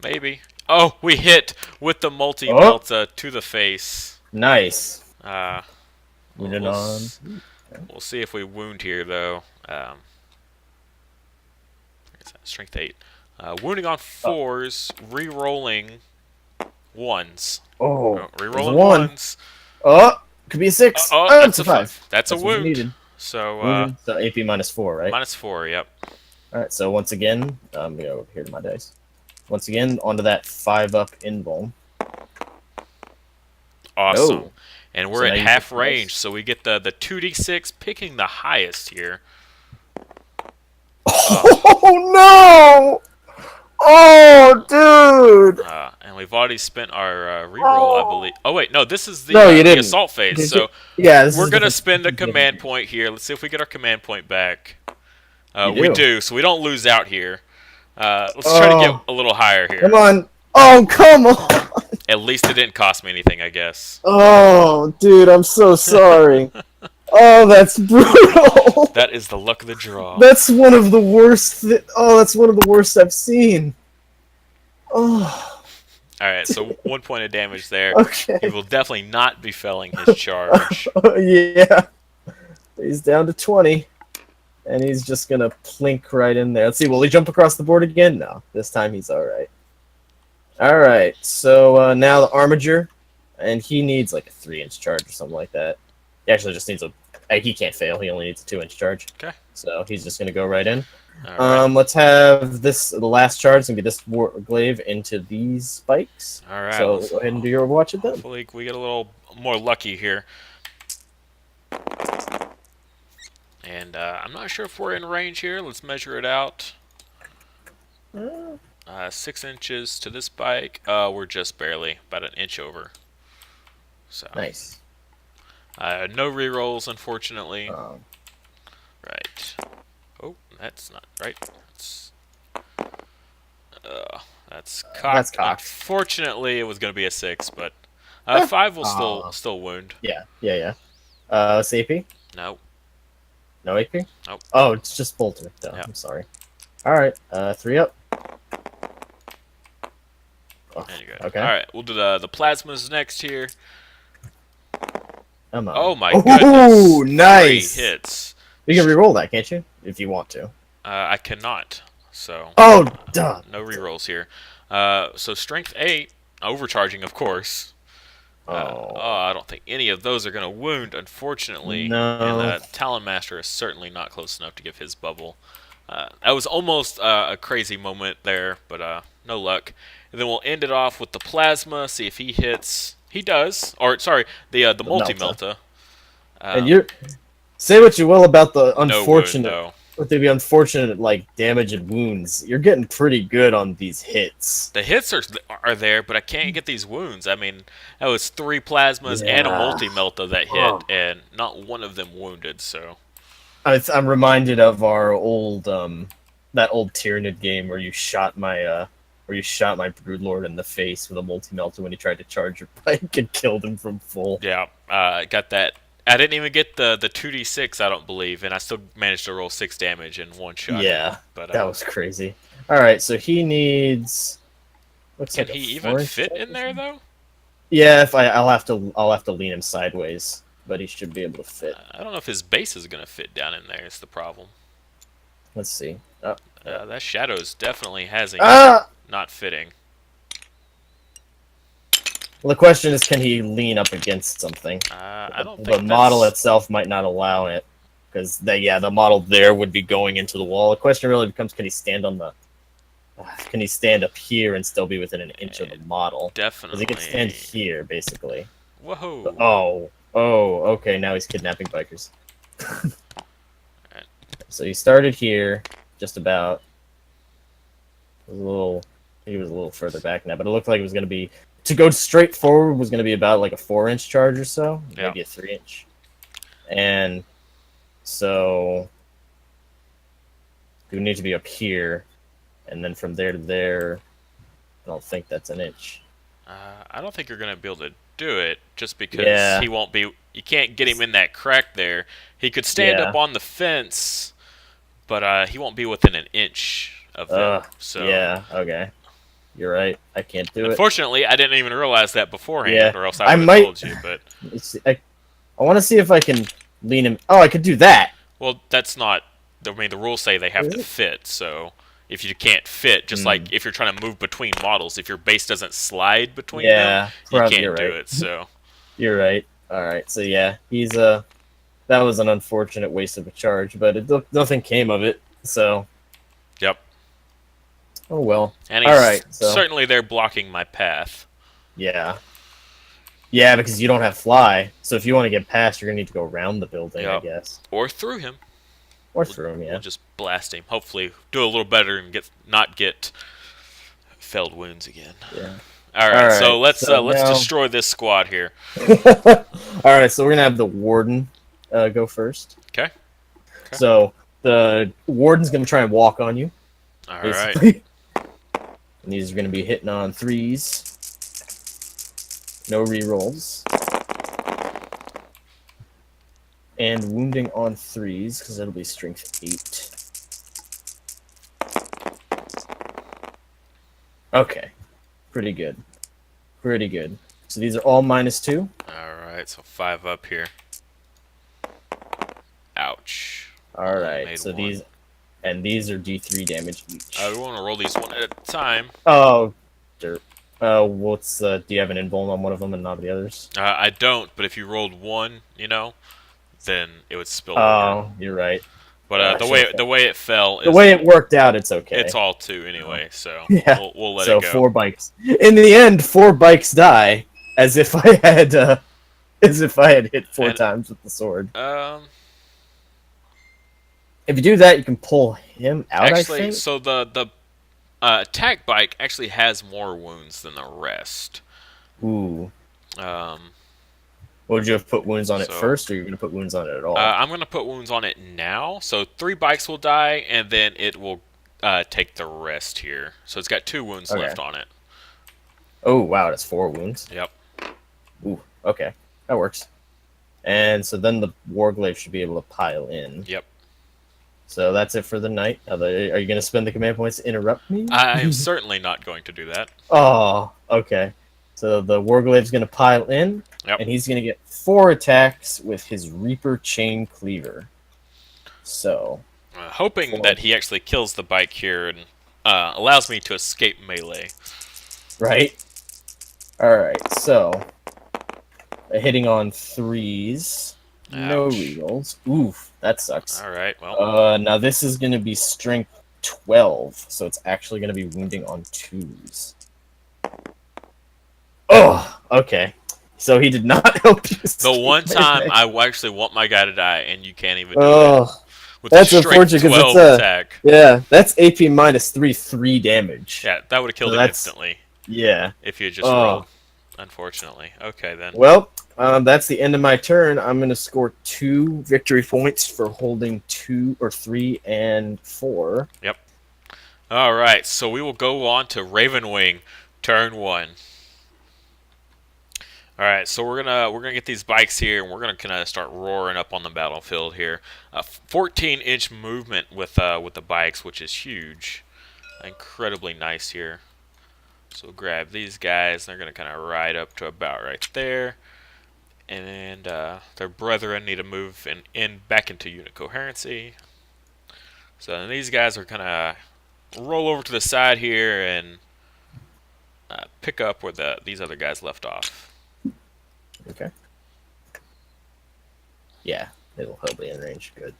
maybe. Oh, we hit with the multi-melta to the face. Nice. We'll see if we wound here, though. Strength 8. Wounding on 4s, re-rolling 1s. Oh, re-rolling 1s. Oh, could be a 6. That's a 5. That's a wound. Needed. So, so AP minus 4, right? Minus 4, yep. Alright, so once again, I'm going to go over here to my dice. Once again, onto that 5 up invuln. Awesome. Oh. And we're at half range, so we get the 2d6 picking the highest here. Oh no! Oh, dude! And we've already spent our reroll, I believe. Oh wait, no, this is the, the assault phase. So we're gonna spend a command point here. Let's see if we get our command point back. We do, so we don't lose out here. Let's try to get a little higher here. Come on! Oh, come on! At least it didn't cost me anything, I guess. Oh, dude, I'm so sorry. Oh, that's brutal. That is the luck of the draw. That's one of the worst. That's one of the worst I've seen. Oh. All right, so 1 point of damage there. Okay. He will definitely not be felling his charge. Yeah. He's down to 20. And he's just going to plink right in there. Let's see, will he jump across the board again? No. This time he's all right. All right, so now the Armiger. And he needs like a 3-inch charge or something like that. He actually just needs a. He can't fail. He only needs a 2-inch charge. Okay. So he's just gonna go right in. All right. Let's have this. The last charge is gonna be this glaive into these spikes. All right. So go ahead and do your watch it then. Hopefully we get a little more lucky here. And I'm not sure if we're in range here. Let's measure it out. 6 inches to this spike. We're just barely about an inch over. So Nice. no rerolls, unfortunately. Um, Right. Oh, that's not right. That's cocked. That's cocked. Unfortunately, it was going to be a 6, but 5 will still wound. Yeah. CP? No. No AP? Nope. Oh, it's just bolter. No, Yeah. I'm sorry. All right. 3 up. Oh, There you go. okay. All right, we'll do the plasmas next here. Come on. Oh my Ooh, goodness! nice. 3 hits. You can reroll that, can't you? If you want to. I cannot. So. Oh, duh. No rerolls here. So strength 8, overcharging, of course. I don't think any of those are going to wound, unfortunately. No. And Talon Master is certainly not close enough to give his bubble. That was almost a crazy moment there, but no luck. And then we'll end it off with the plasma. See if he hits. He does. Or sorry, the multi-melta. And you say what you will about the unfortunate, no wound, no. With the unfortunate like damage and wounds. You're getting pretty good on these hits. The hits are there, but I can't get these wounds. I mean, that was 3 plasmas and a multi-melta that hit, and not one of them wounded. So I'm reminded of our old that old Tyranid game where you shot my Broodlord in the face with a multi-melta when he tried to charge your bike and killed him from full. Yeah, got that. I didn't even get the 2d6, I don't believe, and I still managed to roll 6 damage in one shot. Yeah, but that was crazy. All right, so he needs. Can he even fit in there though? Yeah, I'll have to lean him sideways, but he should be able to fit. I don't know if his base is gonna fit down in there. It's the problem. Let's see. That shadows definitely has him not fitting. Well, the question is, can he lean up against something? I don't think the model itself might not allow it, because the model there would be going into the wall. The question really becomes, can he stand on the? Can he stand up here and still be within an inch of the model? Definitely. Because he can stand here, basically. Whoa. Okay. Now he's kidnapping bikers. So he started here, just about. He was a little further back now, but it looked like it was going to be. To go straight forward was going to be about like a 4-inch charge or so, maybe a 3-inch. And so we need to be up here, and then from there to there, I don't think that's an inch. I don't think you're going to be able to do it, just because he won't be. You can't get him in that crack there. He could stand up on the fence, but he won't be within an inch of them. So yeah, okay. You're right. I can't do it. Unfortunately, I didn't even realize that beforehand, or else I would have told you. But I want to see if I can lean him. Oh, I could do that. Well, that's not. I mean, the rules say they have to fit. So if you can't fit, just like if you're trying to move between models, if your base doesn't slide between them, you can't do it. So you're right. All right. So yeah, he's that was an unfortunate waste of a charge, but nothing came of it. So. Yep. Oh well. And he's certainly there blocking my path. Yeah. Yeah, because you don't have fly. So if you want to get past, you're gonna need to go around the building, I guess. Or through him. Through him, yeah. We'll just blast him. Hopefully, do a little better and not get felled wounds again. Yeah. All right. So let's destroy this squad here. All right. So we're gonna have the warden go first. Okay. So the warden's gonna try and walk on you. All right. And these are going to be hitting on 3s. No rerolls. And wounding on 3s, because that'll be strength 8. Okay. Pretty good. Pretty good. So these are all -2. Alright, so 5 up here. Ouch. Alright, so these are D3 damage each. We want to roll these one at a time. Oh, dirt. Do you have an invuln on one of them and not the others? I don't, but if you rolled one, then it would spill over. Oh, you're right. But I the should way have. the way it fell The is way it worked out, it's it's okay. all two anyway, so Yeah. we'll let it So go. 4 bikes. In the end, 4 bikes die, as if I had hit four And times with the sword. um, If you do that, you can pull him out. I actually, think. so the attack bike actually has more wounds than the rest. Ooh. Um, Would you have put wounds on it so first, or are you gonna put wounds on it at all? I'm gonna put wounds on it now. So 3 bikes will die, and then it will take the rest here. So it's got 2 wounds Okay. left on it. Oh wow, that's 4 wounds. Yep. Ooh. Okay, that works. And so then the Warglaive should be able to pile in. Yep. So that's it for the night. Are you going to spend the command points to interrupt me? I am certainly not going to do that. Oh, okay. So the Warglaive's going to pile in, Yep. and he's going to get 4 attacks with his Reaper Chain Cleaver. So, Hoping 4. that he actually kills the bike here and allows me to escape melee. Right? Alright, so hitting on 3s. No Ouch. rerolls. Oof, that sucks. All right. Well. Now this is going to be strength 12, so it's actually going to be wounding on 2s. Oh, okay. So he did not help you. The one time I actually want my guy to die, and you can't even do it. Oh, With that's a straight unfortunate because 12 it's attack. yeah, that's AP minus 3 damage. Yeah, that would have killed So him that's- instantly Yeah. if you had just rolled. Unfortunately. Okay, then. Well, that's the end of my turn. I'm going to score 2 victory points for holding 2 or 3 and 4. All right, so we will go on to Ravenwing, turn 1. All right, so we're gonna get these bikes here, and we're gonna kind of start roaring up on the battlefield here. 14-inch movement with the bikes, which is huge, incredibly nice here. So we'll grab these guys, and they're gonna kind of ride up to about right there, and their brethren need to move in back into unit coherency. So then these guys are gonna roll over to the side here and pick up where these other guys left off. Okay. Yeah, he'll be in range. Good.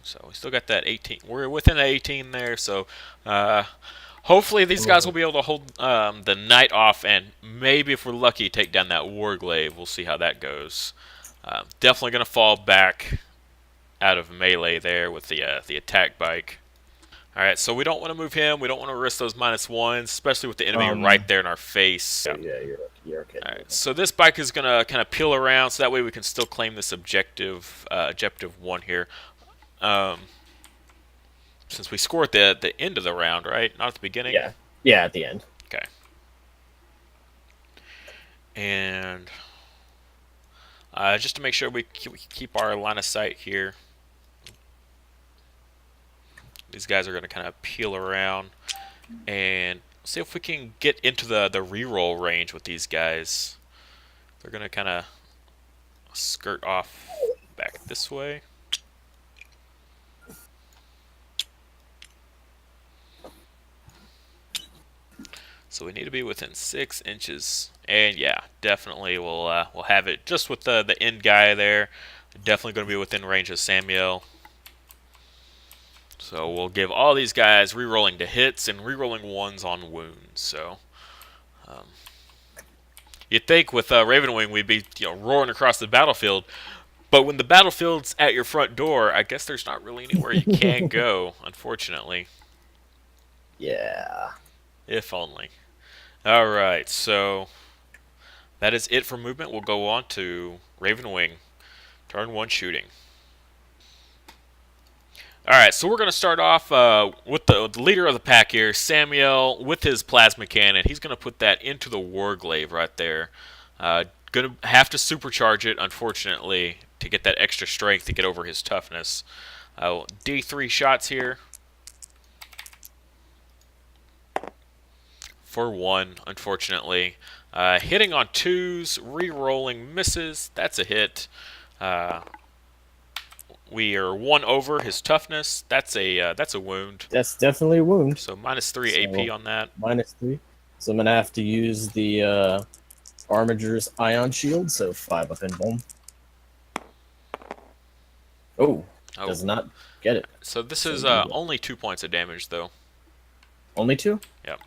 So we still got that 18. We're within the 18 there, so hopefully these guys will be able to hold the night off, and maybe if we're lucky, take down that Warglaive. We'll see how that goes. Definitely going to fall back out of melee there with the attack bike. All right, so we don't want to move him. We don't want to risk those -1s, especially with the enemy right there in our face. Yeah, you're okay. All right, so this bike is gonna kind of peel around, so that way we can still claim this objective 1 here. Since we score at the end of the round, right? Not at the beginning. Yeah, at the end. Okay. And just to make sure we keep our line of sight here, these guys are gonna kind of peel around and see if we can get into the reroll range with these guys. They're gonna kind of skirt off back this way. So we need to be within 6 inches, and yeah, definitely we'll have it just with the end guy there. Definitely going to be within range of Samuel. So we'll give all these guys rerolling to hits and rerolling 1s on wounds. So you'd think with Ravenwing we'd be roaring across the battlefield, but when the battlefield's at your front door, I guess there's not really anywhere you can go, unfortunately. Yeah. If only. Alright, so that is it for movement. We'll go on to Ravenwing. Turn 1 shooting. Alright, so we're going to start off with the leader of the pack here, Samuel, with his plasma cannon. He's going to put that into the Warglaive right there. Going to have to supercharge it, unfortunately, to get that extra strength to get over his toughness. D3 shots here. For 1, unfortunately. Hitting on 2s, re-rolling misses. That's a hit. We are 1 over his toughness. That's a wound. That's definitely a wound. So -3 AP on that. -3. So I'm gonna have to use the Armiger's Ion Shield, so 5 up in bomb. Oh, Oh, does not get it. so this So is you get only 2 points of damage, though. only 2? Yep.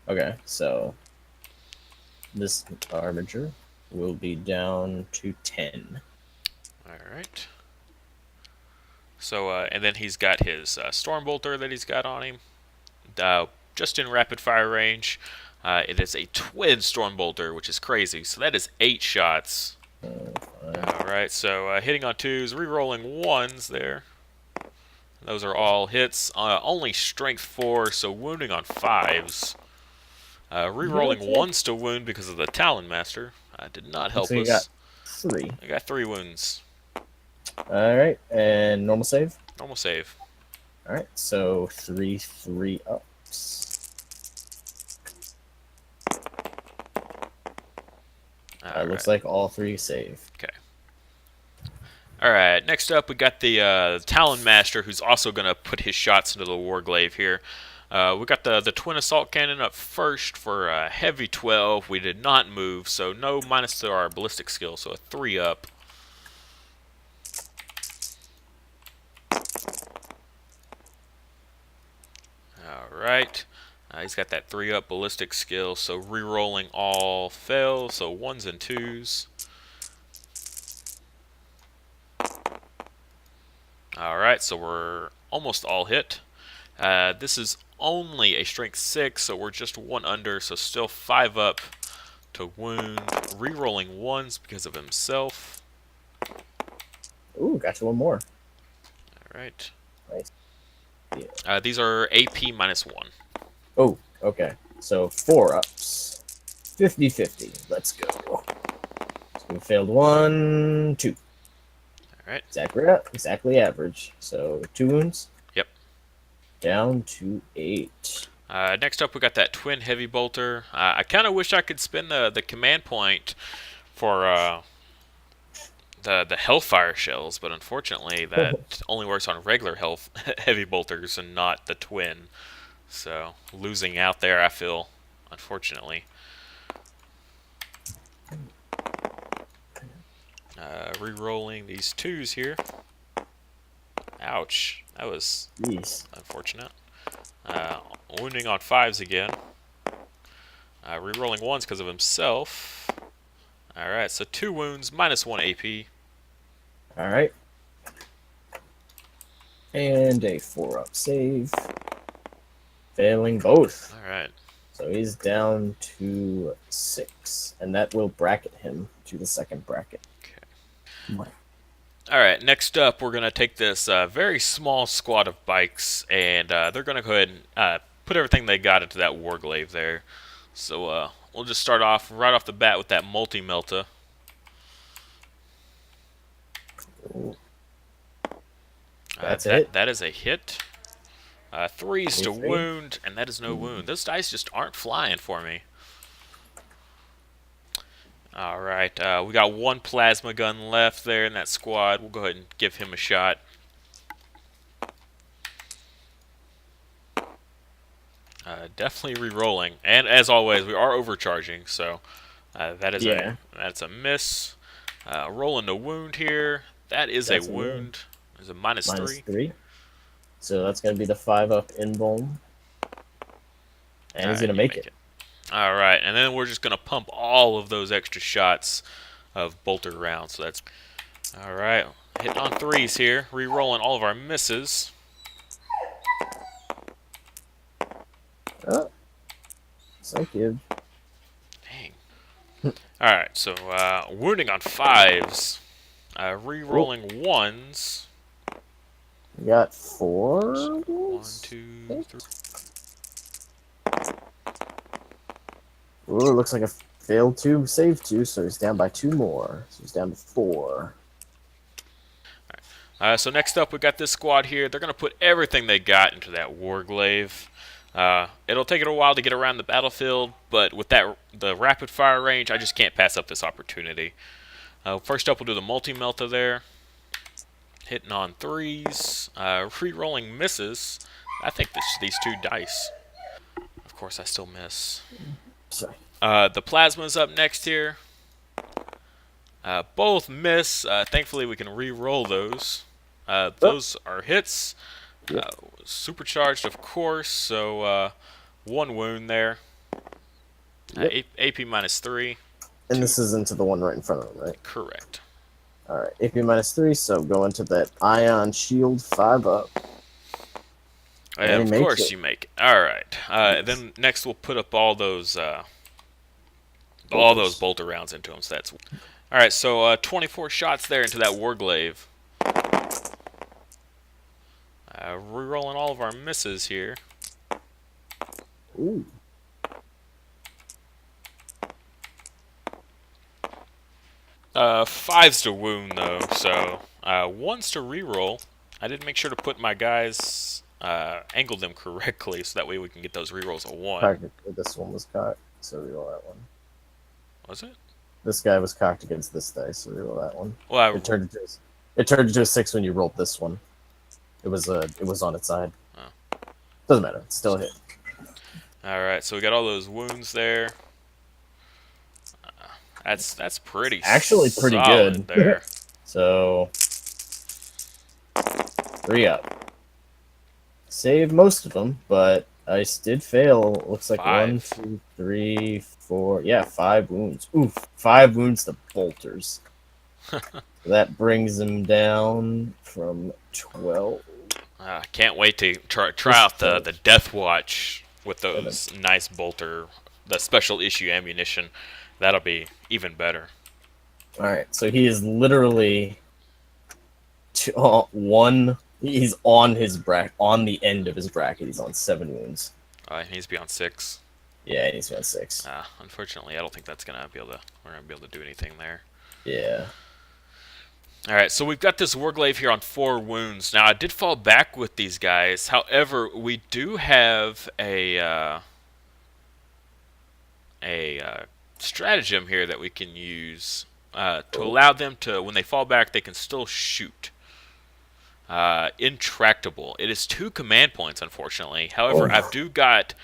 Okay, so this Armiger will be down to 10. All right. So, and then he's got his Stormbolter that he's got on him. Just in rapid fire range. It is a twin Stormbolter, which is crazy. So that is 8 shots. Alright, so hitting on 2s, re-rolling 1s there. Those are all hits. Only strength 4, so wounding on 5s. Re-rolling 1s to wound because of the Talon Master. Did not help So you got us. 3. I got 3 wounds. Alright, and normal save? Normal save. Alright, so 3 ups. Looks like all 3 save. Okay. Alright, next up we got the Talon Master, who's also going to put his shots into the Warglaive here. We got the Twin Assault Cannon up first for a heavy 12. We did not move, so no minus to our ballistic skill, so a 3 up. Alright. He's got that 3 up ballistic skill, so re-rolling all fails, so 1s and 2s. Alright, so we're almost all hit. This is only a strength 6, so we're just 1 under, so still 5 up to wound. Re-rolling 1s because of himself. Ooh, got you 1 more. Alright. Nice. Yeah. These are AP minus 1. Oh, okay. So 4 ups. 50-50. Let's go. So we failed 1, 2. Alright. Exactly average. So 2 wounds. Yep. Down to 8. Next up, we got that Twin Heavy Bolter. I kind of wish I could spend the command point for the Hellfire shells, but unfortunately that only works on regular heavy bolters and not the Twin. So losing out there, I feel, unfortunately. Re-rolling these 2s here. Ouch, that was unfortunate. Wounding on 5s again. Re-rolling 1s because of himself. Alright, so 2 wounds, minus 1 AP. Alright. And a 4 up save. Failing both. Alright. So he's down to 6. And that will bracket him to the second bracket. Okay. Alright, next up we're going to take this very small squad of bikes, and they're going to go ahead and put everything they got into that Warglaive there. So we'll just start off right off the bat with that Multi-Melta. That's it. That is a hit. 3s to wound, and that is no wound. Those dice just aren't flying for me. Alright, we got 1 plasma gun left there in that squad. We'll go ahead and give him a shot. Definitely re-rolling. And as always, we are overcharging, so that's a miss. Rolling the wound here. That is a wound. There's a minus 3. So that's going to be the 5 up in bomb. And he's going to make it. Alright, and then we're just going to pump all of those extra shots of bolter rounds. So that's alright. Hitting on 3s here. Re-rolling all of our misses. Oh. So good. Dang. Alright, so wounding on 5s. Re-rolling 1s. We got 4. 1, 2, 3. Ooh, looks like a failed 2, saved 2, so he's down by 2 more. So he's down to 4. So next up, we got this squad here. They're going to put everything they got into that Warglaive. It'll take it a while to get around the battlefield, but with the rapid fire range, I just can't pass up this opportunity. First up, we'll do the Multi-Melta there. Hitting on 3s. Re-rolling misses. I think these 2 dice. Of course, I still miss. Sorry. The plasma's up next here. Both miss. Thankfully, we can re-roll those. Oh, Those are hits. yep. Supercharged, of course. So one wound there. Yep. AP -3. And Two. this is into the one right in front of him, right? Correct. All right. AP -3. So go into that ion shield 5 up. And he Of makes course it. you make it. All right. Yes. Then next we'll put up all those Bolters. bolter rounds into them. So that's all right. So 24 shots there into that warglaive. Rerolling all of our misses here. Ooh. Five's to wound though, so one's to reroll. I did make sure to put my guys angle them correctly, so that way we can get those rerolls a one. This one was cocked, so reroll that one. Was it? This guy was cocked against this dice, so reroll that one. Well, It turned into a 6 when you rolled this one. It was on its side. Oh. Doesn't matter. It's still a hit. All right, so we got all those wounds there. That's pretty. Actually, pretty solid good there. So 3 up. Saved most of them, but ice did fail. Looks like 5. 1, 2, 3, 4. Yeah, 5 wounds. Oof, 5 wounds to bolters. That brings him down from 12. Can't wait to try out the Death Watch with those nice bolter, the special issue ammunition. That'll be even better. All right, so he is literally one. He's on his on the end of his bracket. He's on 7 wounds. He needs to be on 6. Yeah, he's on 6. Unfortunately, I don't think that's gonna be able to. We're gonna be able to do anything there. Yeah. All right, so we've got this warglaive here on 4 wounds. Now I did fall back with these guys. However, we do have a stratagem here that we can use to allow them to, when they fall back, they can still shoot. Intractable. It is 2 command points, unfortunately. However, I've got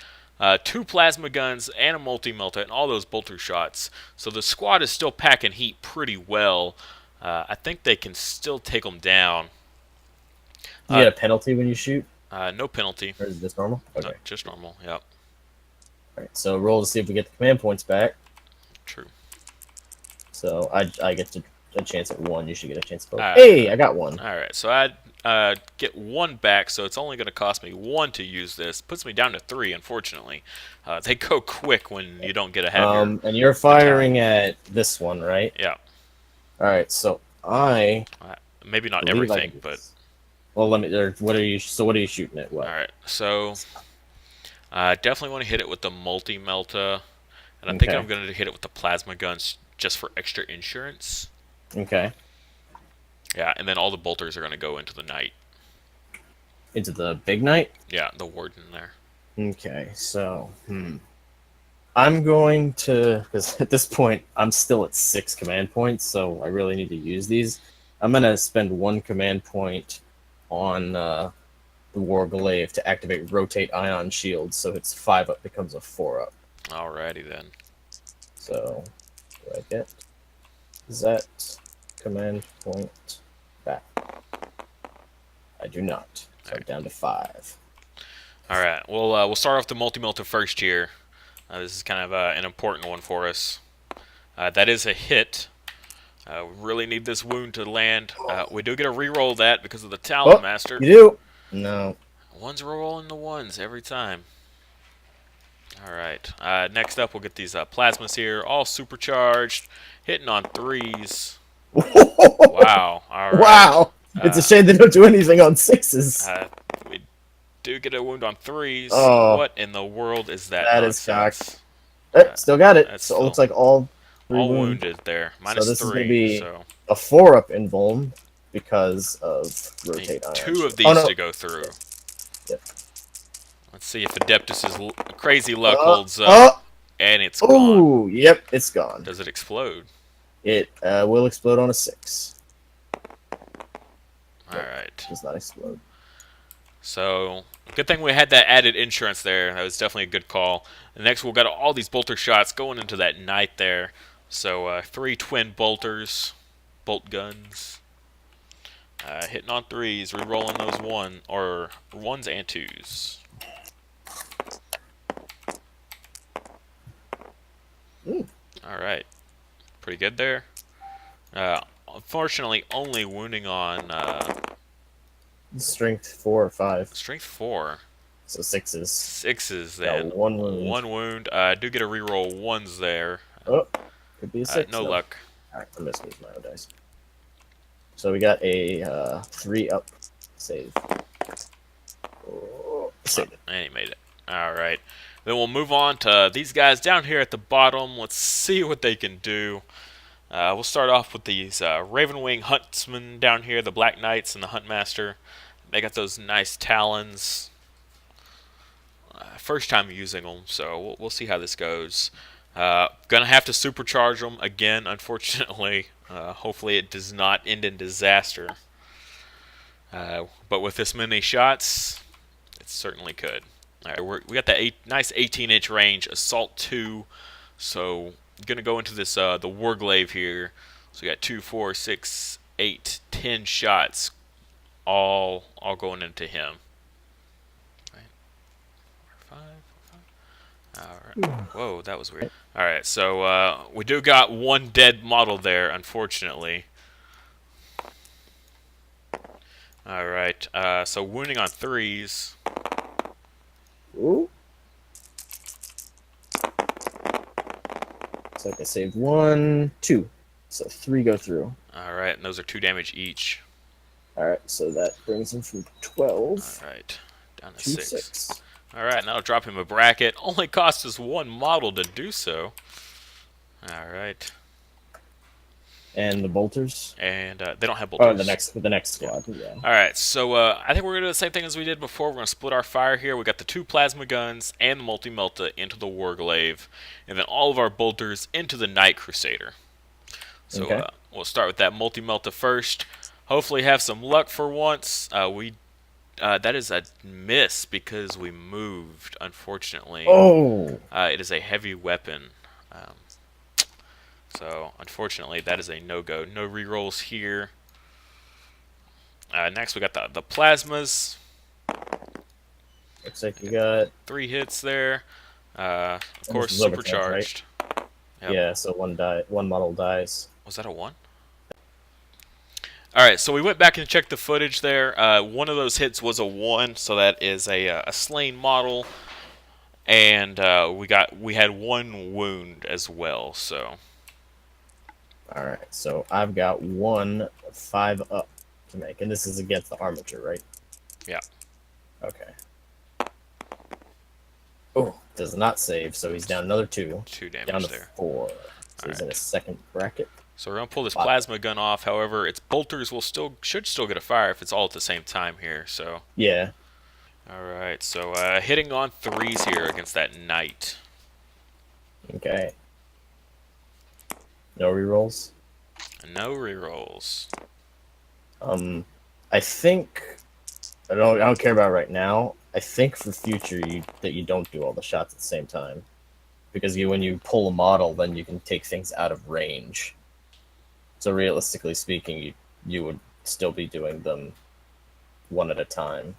2 plasma guns and a multi-melta and all those bolter shots. So the squad is still packing heat pretty well. I think they can still take them down. You get a penalty when you shoot? No penalty. Or is it just normal? Okay. No, just normal, yep. Alright, so roll to see if we get the command points back. True. So I get a chance at 1. You should get a chance at both. Hey, I got 1. Alright, so I get 1 back, so it's only going to cost me 1 to use this. Puts me down to 3, unfortunately. They go quick when you don't get a heavier. And you're firing at this one, right? Yeah. Alright, so maybe not everything, but... Well, let me... what are you shooting at? What? Alright, so... definitely want to hit it with the multi-melta. And I think I'm going to hit it with the plasma guns just for extra insurance. Okay. Yeah, and then all the bolters are going to go into the knight. Into the big knight? Yeah, the warden there. Okay, so... I'm going to... Because at this point, I'm still at 6 command points, so I really need to use these. I'm going to spend 1 command point on the warglaive to activate rotate ion shield, so it's 5 up becomes a 4 up. Alrighty then. So, do I get that command point back? I do not. So I'm down to 5. Alright, we'll start off the multi-melta first here. This is kind of an important one for us. That is a hit. We really need this wound to land. We do get a reroll that because of the Talon Master. You do? No. One's rolling the ones every time. Alright, next up we'll get these plasmas here, all supercharged, hitting on 3s. Wow, alright. Wow! It's a shame they don't do anything on 6s. We do get a wound on 3s. Oh, what in the world is that? That nonsense? is cocked. Still got it. So it looks like all 3 all wounded. wounded there. -3. So this is going to be a 4 up in Vuln because of rotate ion. 2 of these to go through. Yep. Let's see if Adeptus' crazy luck holds up. And it's gone. Oh, yep, it's gone. Does it explode? It will explode on a 6. Alright. Does not explode. So, good thing we had that added insurance there. That was definitely a good call. And next, we've got all these bolter shots going into that knight there. So, 3 twin bolters, bolt guns. Hitting on 3s, re-rolling those ones and 2s. Alright, pretty good there. Unfortunately, only wounding on Strength 4 or 5. strength 4. So 6s. 6s then. Got 1 wound. 1 wound. I do get a reroll 1s there. Oh, could be a 6. No luck. Alright, I'm just using my own dice. So we got a 3 up save. Oh, save it. And he made it. Alright. Then we'll move on to these guys down here at the bottom. Let's see what they can do. We'll start off with these Ravenwing Huntsman down here, the Black Knights and the Huntmaster. They got those nice talons. First time using them, so we'll see how this goes. Gonna have to supercharge them again, unfortunately. Hopefully it does not end in disaster. But with this many shots, it certainly could. Alright, we got that nice 18-inch range, Assault 2. So, gonna go into this the Warglaive here. So we got 2, 4, 6, 8, 10 shots, all going into him. Right. 5. Alright. Whoa, that was weird. Alright, so we do got one dead model there, unfortunately. Alright, so wounding on 3s. Ooh. So I saved 1, 2. So 3 go through. Alright, and those are 2 damage each. Alright, so that brings him from 12. Alright, down to 6. 6. Alright, now I'll drop him a bracket. Only cost us 1 model to do so. Alright. And the bolters? And they don't have bolters. Oh, the next squad. Yeah. Alright, so I think we're going to do the same thing as we did before. We're going to split our fire here. We got the 2 plasma guns and the multi-melta into the Warglaive. And then all of our bolters into the Knight Crusader. So Okay. We'll start with that multi-melta first. Hopefully have some luck for once. That is a miss because we moved, unfortunately. Oh! It is a heavy weapon. So, unfortunately, that is a no-go. No rerolls here. Next, we got the plasmas. Looks like you got 3 hits there. Of course, is overtime, supercharged. Yep. Yeah, so one model dies. Was that a 1? Alright, so we went back and checked the footage there. One of those hits was a 1, so that is a slain model. And we had 1 wound as well, so. Alright, so I've got 1 5 up to make, and this is against the armature, right? Yeah. Okay. Oh, does not save, so he's down another 2. 2 damage Down to there. 4. So he's in a second bracket. So we're gonna pull this 5. plasma gun off. However, its bolters should still get a fire if it's all at the same time here. So. Yeah. All right. So hitting on 3s here against that knight. Okay. No rerolls. No rerolls. I think I don't care about right now. I think for future that you don't do all the shots at the same time, because when you pull a model, then you can take things out of range. So realistically speaking, you would still be doing them one at a time.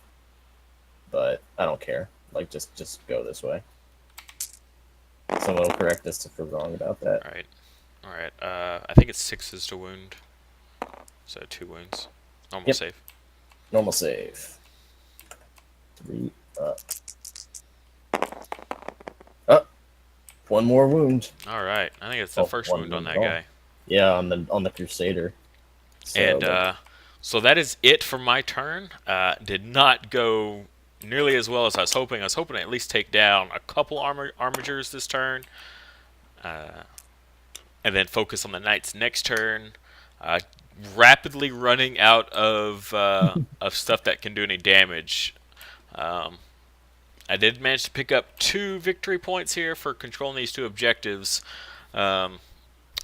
But I don't care. Like just go this way. Someone will correct us if we're wrong about that. All right. All right. I think it's 6s to wound. So 2 wounds. Normal save. Normal save. 3 up. Oh, 1 more wound. All right. I think it's the first wound on that guy. Yeah, on the Crusader. So, And so that is it for my turn. Did not go nearly as well as I was hoping. I was hoping to at least take down a couple armigers this turn. And then focus on the Knights next turn. Rapidly running out of stuff that can do any damage. I did manage to pick up 2 victory points here for controlling these 2 objectives.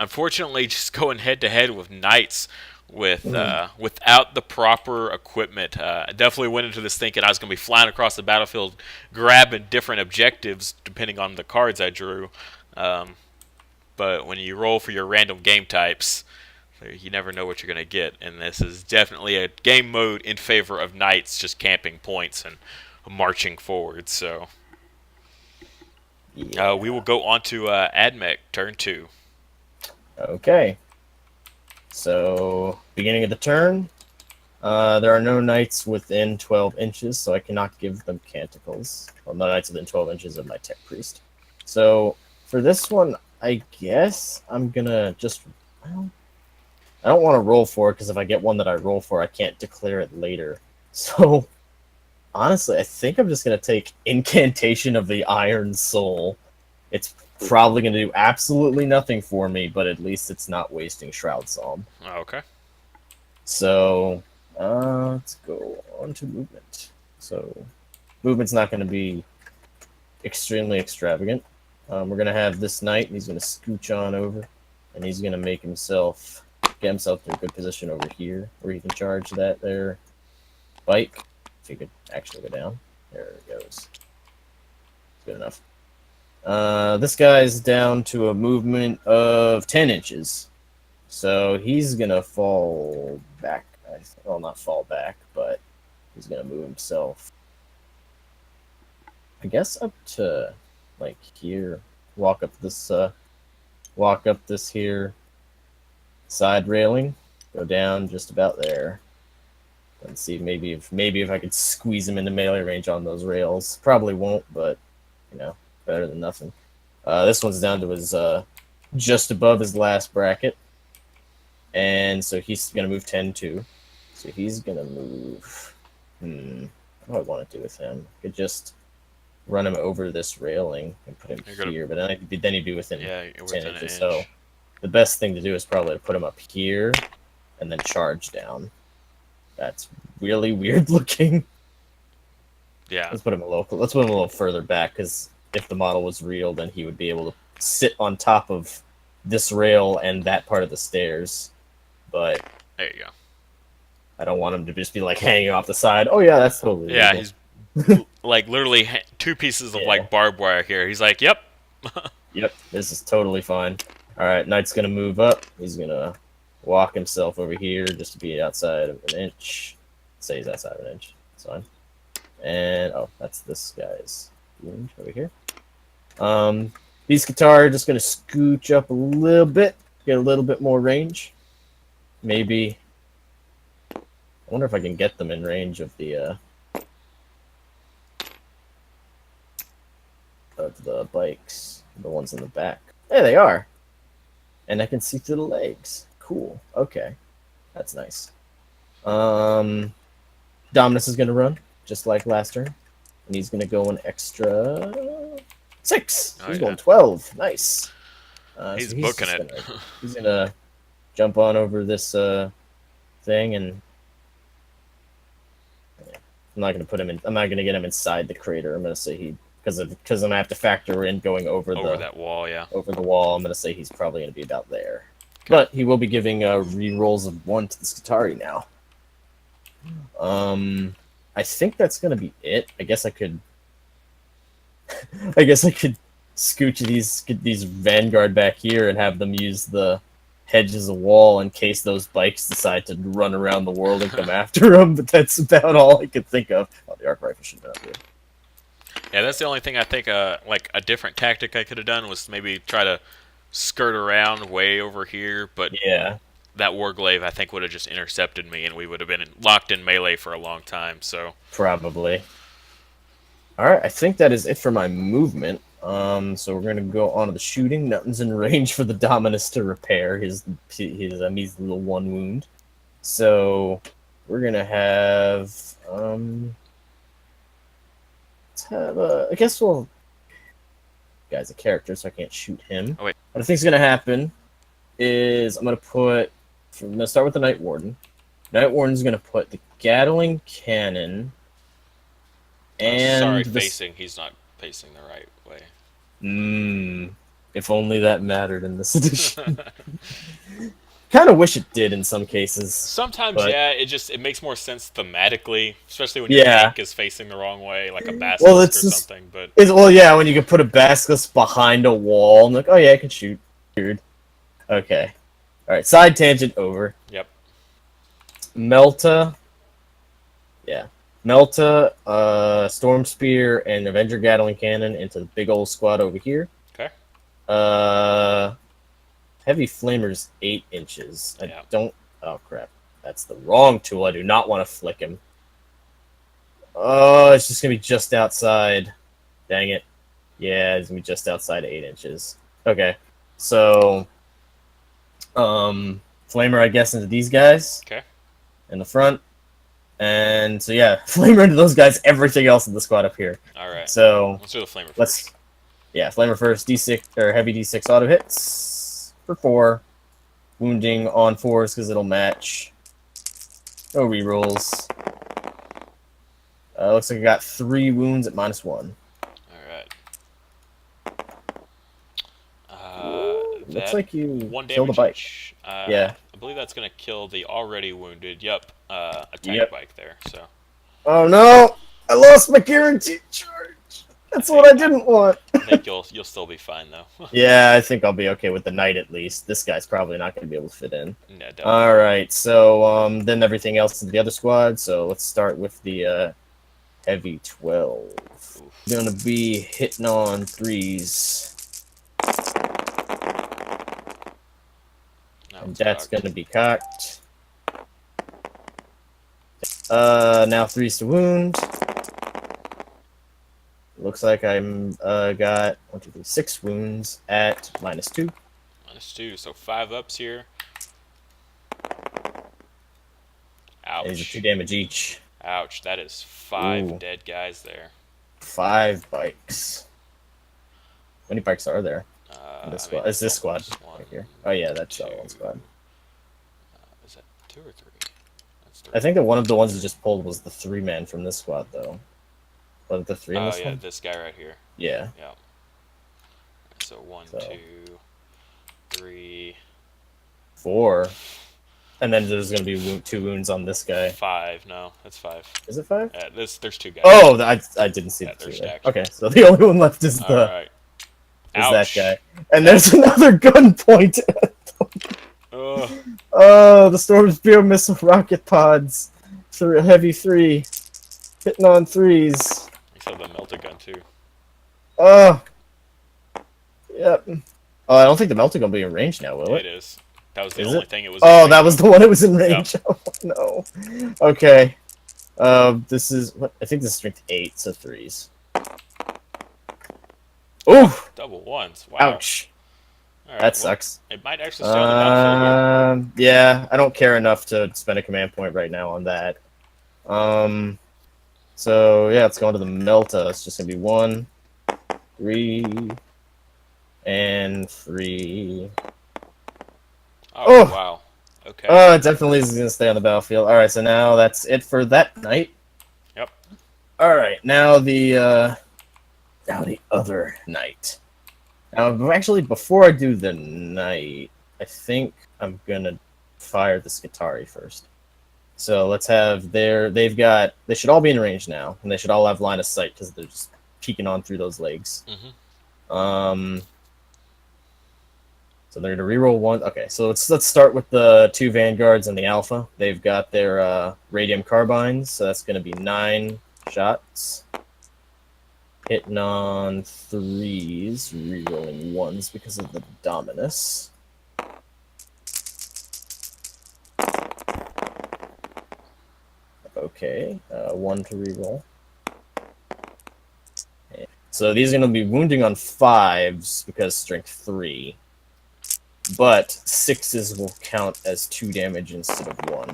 Unfortunately, just going head-to-head with Knights without the proper equipment. I definitely went into this thinking I was going to be flying across the battlefield, grabbing different objectives depending on the cards I drew. Um, but when you roll for your random game types, you never know what you're going to get. And this is definitely a game mode in favor of knights just camping points and marching forward. So we will Yeah. go on to Admech turn 2. Okay. So, beginning of the turn, there are no knights within 12 inches, so I cannot give them canticles. Well, no knights within 12 inches of my tech priest. So, for this one, I guess I'm gonna just. Well, I don't want to roll for it because if I get one that I roll for, I can't declare it later. So, honestly, I think I'm just gonna take Incantation of the Iron Soul. It's probably gonna do absolutely nothing for me, but at least it's not wasting Shroud Psalm. Okay. So, let's go on to movement. So, movement's not going to be extremely extravagant. We're going to have this knight, and he's going to scooch on over, and he's going to get himself to a good position over here, where he can charge that there bike. If he could actually go down. There it goes. Good enough. This guy's down to a movement of 10 inches. So he's going to fall back. Well, not fall back, but he's going to move himself. I guess up to, like, here. Walk up this here side railing. Go down just about there. Let's see, maybe if I could squeeze him into melee range on those rails. Probably won't, but, better than nothing. This one's down to his, just above his last bracket. And so he's going to move 10 too. So he's going to move... What do I want to do with him? I could just run him over this railing and put him here, but then he'd be within 10 inches. So the best thing to do is probably to put him up here and then charge down. That's really weird looking. Yeah. Let's put him a little further back, because if the model was real, then he would be able to sit on top of this rail and that part of the stairs. But there you go. I don't want him to just be like hanging off the side. Oh yeah, that's totally yeah. legal. He's like literally 2 pieces of like barbed wire here. He's like, yep. Yep, this is totally fine. All right, Knight's gonna move up. He's gonna walk himself over here just to be outside of an inch. Say he's outside of an inch. That's fine. And that's this guy's wound over here. These guitar are just gonna scooch up a little bit, get a little bit more range. Maybe. I wonder if I can get them in range of the bikes, the ones in the back. There they are, and I can see through the legs. Cool. Okay, that's nice. Dominus is gonna run just like last turn, and he's gonna go an extra 6. He's going 12. Nice. He's booking it. He's gonna jump on over this thing, and I'm not gonna get him inside the crater. I'm gonna say because I'm gonna have to factor in going over that wall. Yeah. Over the wall. I'm gonna say he's probably gonna be about there. Okay. But he will be giving re-rolls of 1 to the Skitarii now. I think that's gonna be it. I guess I could scooch these Vanguard back here and have them use the hedge as a wall in case those bikes decide to run around the world and come after them. But that's about all I could think of. Oh, the arc rifle should have been up here. Yeah, that's the only thing I think. Like a different tactic I could have done was maybe try to skirt around way over here, but yeah. That Warglaive, I think, would have just intercepted me, and we would have been locked in melee for a long time. So probably. All right, I think that is it for my movement. So we're gonna go on to the shooting. Nothing's in range for the Dominus to repair his measly little 1 wound. So we're gonna have let's have I guess guy's a character, so I can't shoot him. Oh wait. What I think's gonna happen is I'm gonna start with the Night Warden. Night Warden's gonna put the Gatling cannon. And he's not facing the right way. If only that mattered in this edition. Kind of wish it did in some cases, Sometimes, but yeah, it makes more sense thematically, especially when your yeah. tank is facing the wrong way, like a Well, basilisk it's or just something. But well, yeah. When you can put a basilisk behind a wall, I'm like, oh yeah, I can shoot. Weird. Okay. All right. Side tangent over. yep, Melta. Yeah. Melta, Storm Spear, and Avenger Gatling Cannon into the big old squad over here. okay, Uh, Heavy Flamer's 8 inches. I yeah, don't. Oh crap! That's the wrong tool. I do not want to flick him. Oh, it's just gonna be just outside. Dang it. Yeah, it's gonna be just outside 8 inches. Okay, so Flamer, I guess, into these guys okay, in the front, and so yeah, Flamer into those guys. Everything else in the squad up here. all right. So Let's do the flamer let's first. yeah, Flamer first. D6 or heavy D6 auto hits for 4, wounding on 4s because it'll match. No rerolls. Looks like I got 3 wounds at -1. All right. Looks That like you 1 killed a damage bike. each. Yeah. I believe that's gonna kill the already wounded. Yep, attack Yep. bike there. So Oh no! I lost my guaranteed charge. That's what I didn't want. I think you'll still be fine though. Yeah, I think I'll be okay with the knight at least. This guy's probably not going to be able to fit in. Yeah, definitely. All right, so then everything else is the other squad. So let's start with the heavy 12. Oof. Gonna be hitting on 3s, No, and it's that's cocked. gonna be cocked. Now 3s to wound. Looks like I'm got 1, 2, 3, 6 wounds at -2. -2, so 5 ups here. These are Ouch. 2 damage each. Ouch. That is 5 Ooh. dead guys there. 5 bikes. How many bikes are there? In this squad? Is this squad one, right here? Oh yeah, that's two. the one squad. Is that 2 or 3? That's 3. I think that one of the ones you just pulled was the 3-man from this squad, though. Was it the 3 in Oh this yeah, one? this guy right here. Yeah. Yeah. So 1, So 2, 3, 4, and then there's gonna be 2 wounds on this guy. 5. No, that's 5. Is it 5? There's 2 guys. Oh, I didn't see Yeah, the they're 2 there. stacked. Okay, so the only one left is All right. that guy, Ouch. and there's another gun point. Ugh. Oh, the Storm Spear missile rocket pods. Heavy 3. Hitting on 3s. You saw the melted gun too. Oh. Yep. Oh, I don't think the melting will be in range now, will It it? is. That was the Is only it? thing it was. Oh, in that range was of. the one that was in range. Oh, no. Okay. This is what I think this is strength 8, so 3s. Oof! Double ones. Wow. Ouch. All right, That well, sucks. it might actually stay on the battlefield here. Yeah, I don't care enough to spend a command point right now on that. So yeah, let's go into the Melta. It's just gonna be 1, 3, and 3. Oh, Oh! wow. Okay. Oh, it definitely is gonna stay on the battlefield. All right, so now that's it for that night. Yep. All right, now the other night. Now, actually, before I do the night, I think I'm gonna fire the Skitari first. So let's have they should all be in range now, and they should all have line of sight because they're just peeking on through those legs. Mm-hmm. So they're gonna reroll 1. Okay, so let's start with the 2 vanguards and the alpha. They've got their radium carbines, so that's gonna be 9 shots. Hitting on 3s, rerolling 1s because of the Dominus. Okay, 1 to reroll. So these are going to be wounding on 5s because strength 3. But 6s will count as 2 damage instead of 1.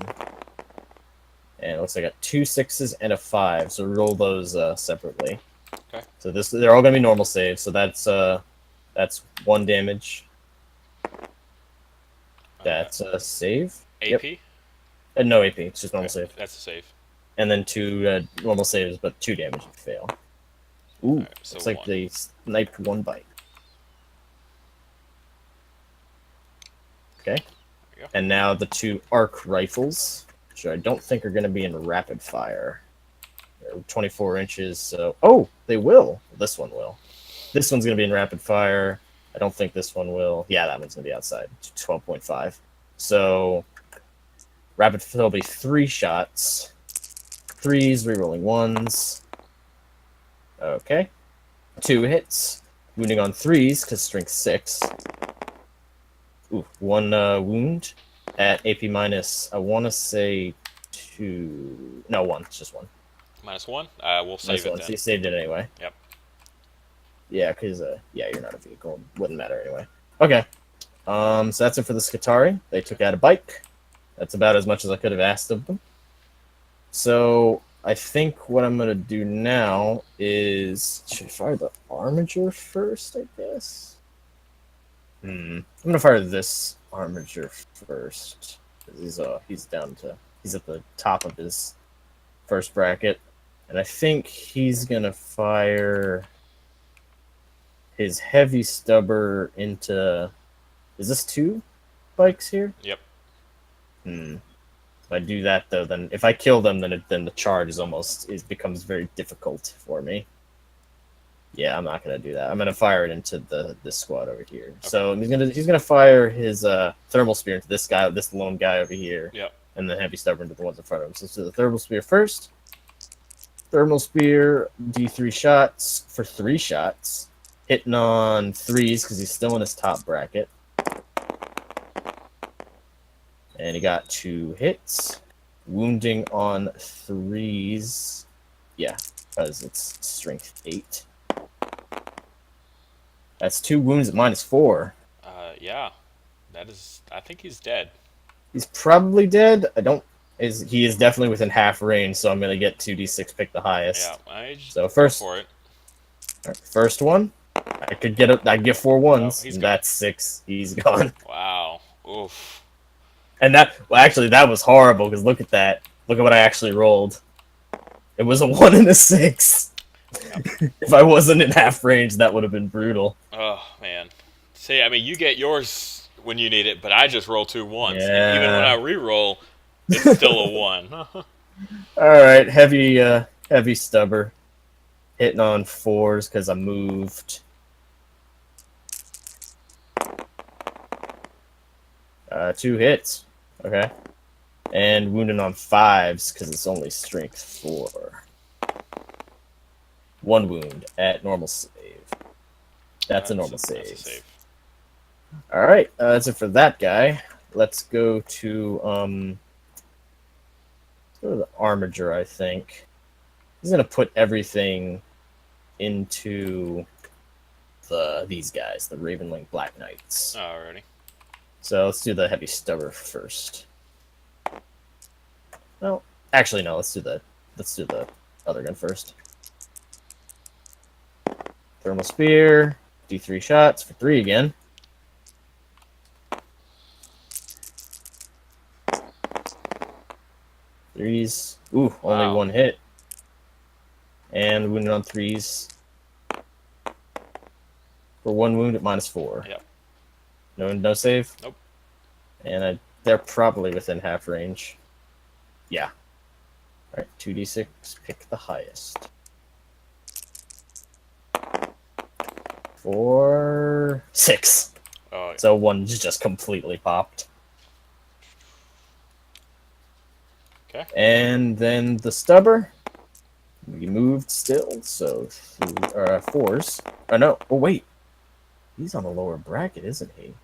And it looks like I got 2 6s and a 5, so roll those separately. Okay. So they're all going to be normal saves, so that's 1 damage. That's a save. AP? Yep. No AP, it's just normal save. That's a save. And then 2 normal saves, but 2 damage if you fail. Ooh, Right, so looks like 1. they sniped 1 bite. Okay. There And now the 2 arc rifles, which I don't think are going to be in rapid fire. They're 24 inches, so... Oh, they will. This one will. This one's going to be in rapid fire. I don't think this one will. Yeah, that one's going to be outside. 12.5. So, rapid fire will be 3 shots. 3s, rerolling 1s. Okay. 2 hits. Wounding on 3s, because strength 6. Ooh, 1 wound at AP minus, I want to say 2... No, 1. It's just 1. -1? We'll save Minus it 1, then. so you saved it anyway. Yep. Yeah, because, yeah, you're not a vehicle. Wouldn't matter anyway. Okay. So that's it for the Skitarii. They took out a bike. That's about as much as I could have asked of them. So, I think what I'm going to do now is... Should I fire the Armiger first, I guess? I'm going to fire this Armiger first. He's down to... He's at the top of his first bracket. And I think he's going to fire his heavy stubber into... Is this 2 bikes here? Yep. If I do that, though, then if I kill them, then the charge is almost... It becomes very difficult for me. Yeah, I'm not gonna do that. I'm gonna fire it into this squad over here. Okay. So he's gonna fire his thermal spear into this guy, this lone guy over here. Yep. And then heavy stubber into the ones in front of him. So let's do the thermal spear first. Thermal spear, D3 shots for 3 shots, hitting on 3s because he's still in his top bracket. And he got 2 hits, wounding on 3s. Yeah, because it's strength 8. That's 2 wounds at -4. Yeah. That is... I think he's dead. He's probably dead. He is definitely within half range, so I'm going to get 2d6, pick the highest. Yeah, so first... for it. Right, first one. I'd get 4 ones. And that's 6. He's gone. Wow. Oof. And that was horrible, because look at that. Look at what I actually rolled. It was a 1 and a 6. Yep. If I wasn't in half range, that would have been brutal. Oh, man. See, I mean, you get yours when you need it, but I just roll 2 1s. Yeah. And even when I re-roll, it's still a 1. Alright, heavy stubber. Hitting on 4s because I moved. 2 hits. Okay. And wounding on 5s because it's only strength 4. 1 wound at normal save. That's a normal save. That's a save. Alright, that's it for that guy. Let's go to the Armiger, I think. He's gonna put everything into these guys, the Ravenwing Black Knights. Alrighty. So let's do the heavy stubber first. Well, actually no, let's do the other gun first. Thermal spear, D3 shots for 3 again. Threes. Ooh, only 1 hit. And wounded on 3s. For 1 wound at -4. Yep. No save? Nope. And they're probably within half range. Yeah. Alright, 2d6, pick the highest. 4... 6. Oh, yeah. So 1 just completely popped. Okay. And then the stubber. We moved still, so 4s. Oh no, oh wait. He's on the lower bracket, isn't he?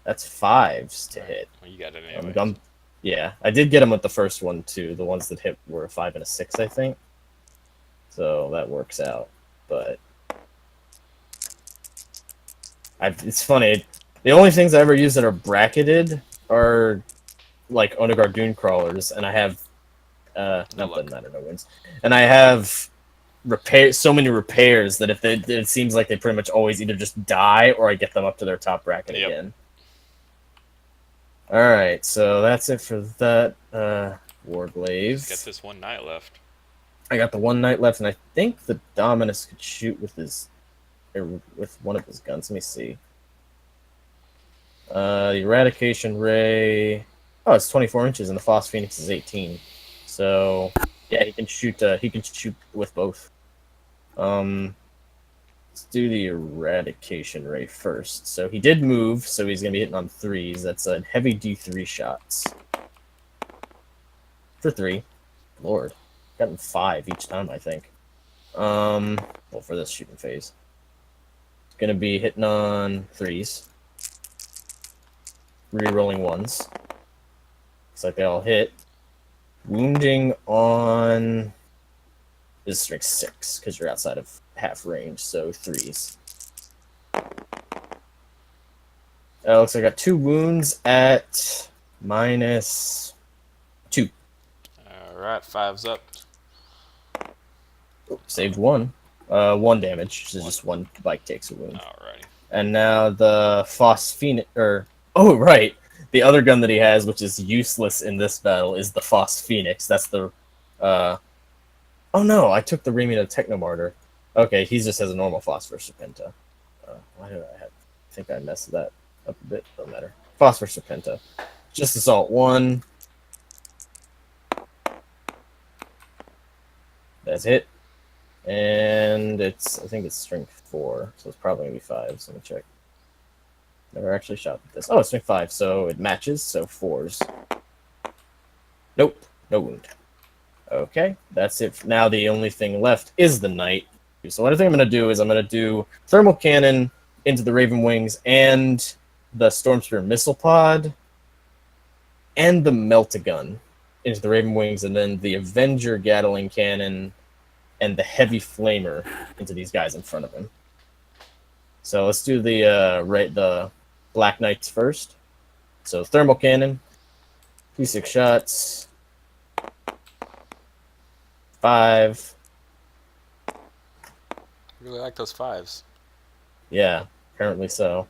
That's 5s to hit. Well, you got it anyway. Yeah, I did get him with the first one too. The ones that hit were a 5 and a 6, I think. So that works out. But it's funny. The only things I ever use that are bracketed are like Onagar Dune Crawlers, and I have no wins. And I have so many repairs that it seems like they pretty much always either just die or I get them up to their top bracket again. Alright, so that's it for that Warglaive. Got this 1 knight left. I got the 1 knight left, and I think the Dominus could shoot with one of his guns. Let me see. The Eradication Ray. Oh, it's 24 inches, and the Phos Phoenix is 18. So yeah, he can shoot. He can shoot with both. Let's do the eradication ray first. So he did move, so he's gonna be hitting on threes. That's a heavy D3 shots for 3. Lord, gotten 5 each time, I think. Well, for this shooting phase, it's gonna be hitting on threes, re-rolling ones. Looks like they all hit. Wounding on this strength 6 because you're outside of half range, so threes. Looks like I got 2 wounds at -2. Alright, 5's up. Saved 1. 1 damage, so just 1 bike takes a wound. Alrighty. And now the Phos Phoenix, oh right, the other gun that he has, which is useless in this battle, is the Phos Phoenix. That's the, oh no, I took the Remian of Technomartyr. Okay, he just has a normal Phosphor Serpenta. Why did I think I messed that up a bit? Doesn't matter. Phosphor Serpenta. Just Assault 1. That's it. And I think it's strength 4, so it's probably gonna be 5. So let me check. Never actually shot at this. Oh, it's strength 5, so it matches, so 4s. Nope, no wound. Okay, that's it. Now the only thing left is the knight. So what I think I'm gonna do is I'm gonna do thermal cannon into the Ravenwings and the Stormspear missile pod and the Melt-A-Gun into the Ravenwings, and then the Avenger Gatling cannon and the heavy flamer into these guys in front of him. So let's do the Black Knights first. So thermal cannon, 2 6 shots, 5. Really like those 5s. Yeah, apparently so.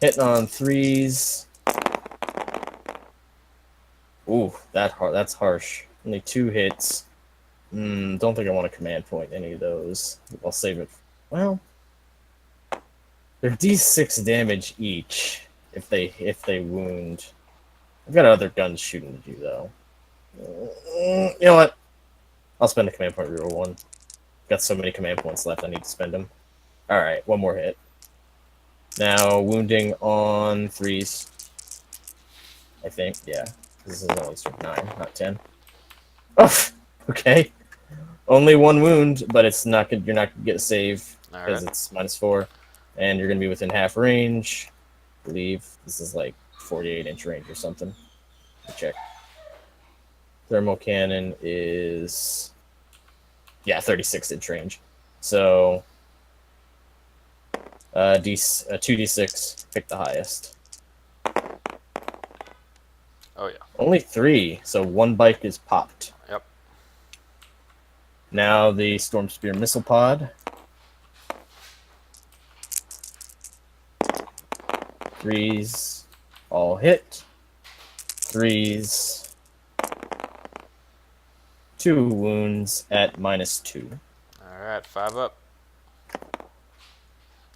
Hitting on 3s. Ooh, that's harsh. Only 2 hits. Don't think I want to command point any of those. I'll save it. Well, they're D6 damage each if they wound. I've got other guns shooting at you though. You know what? I'll spend a command point reroll 1. Got so many command points left, I need to spend them. All right, 1 more hit. Now wounding on 3s. I think, yeah. This is only strength 9, not 10. Oh, okay. Only 1 wound, but it's not good. You're not gonna get a save because it's -4, and you're gonna be within half range. I believe this is like 48-inch range or something. Let me check. Thermal cannon is 36-inch range. So 2d6. Pick the highest. Oh yeah. Only 3, so 1 bike is popped. Yep. Now the Stormspear missile pod. 3s all hit. 3s. 2 wounds at -2. Alright, 5 up.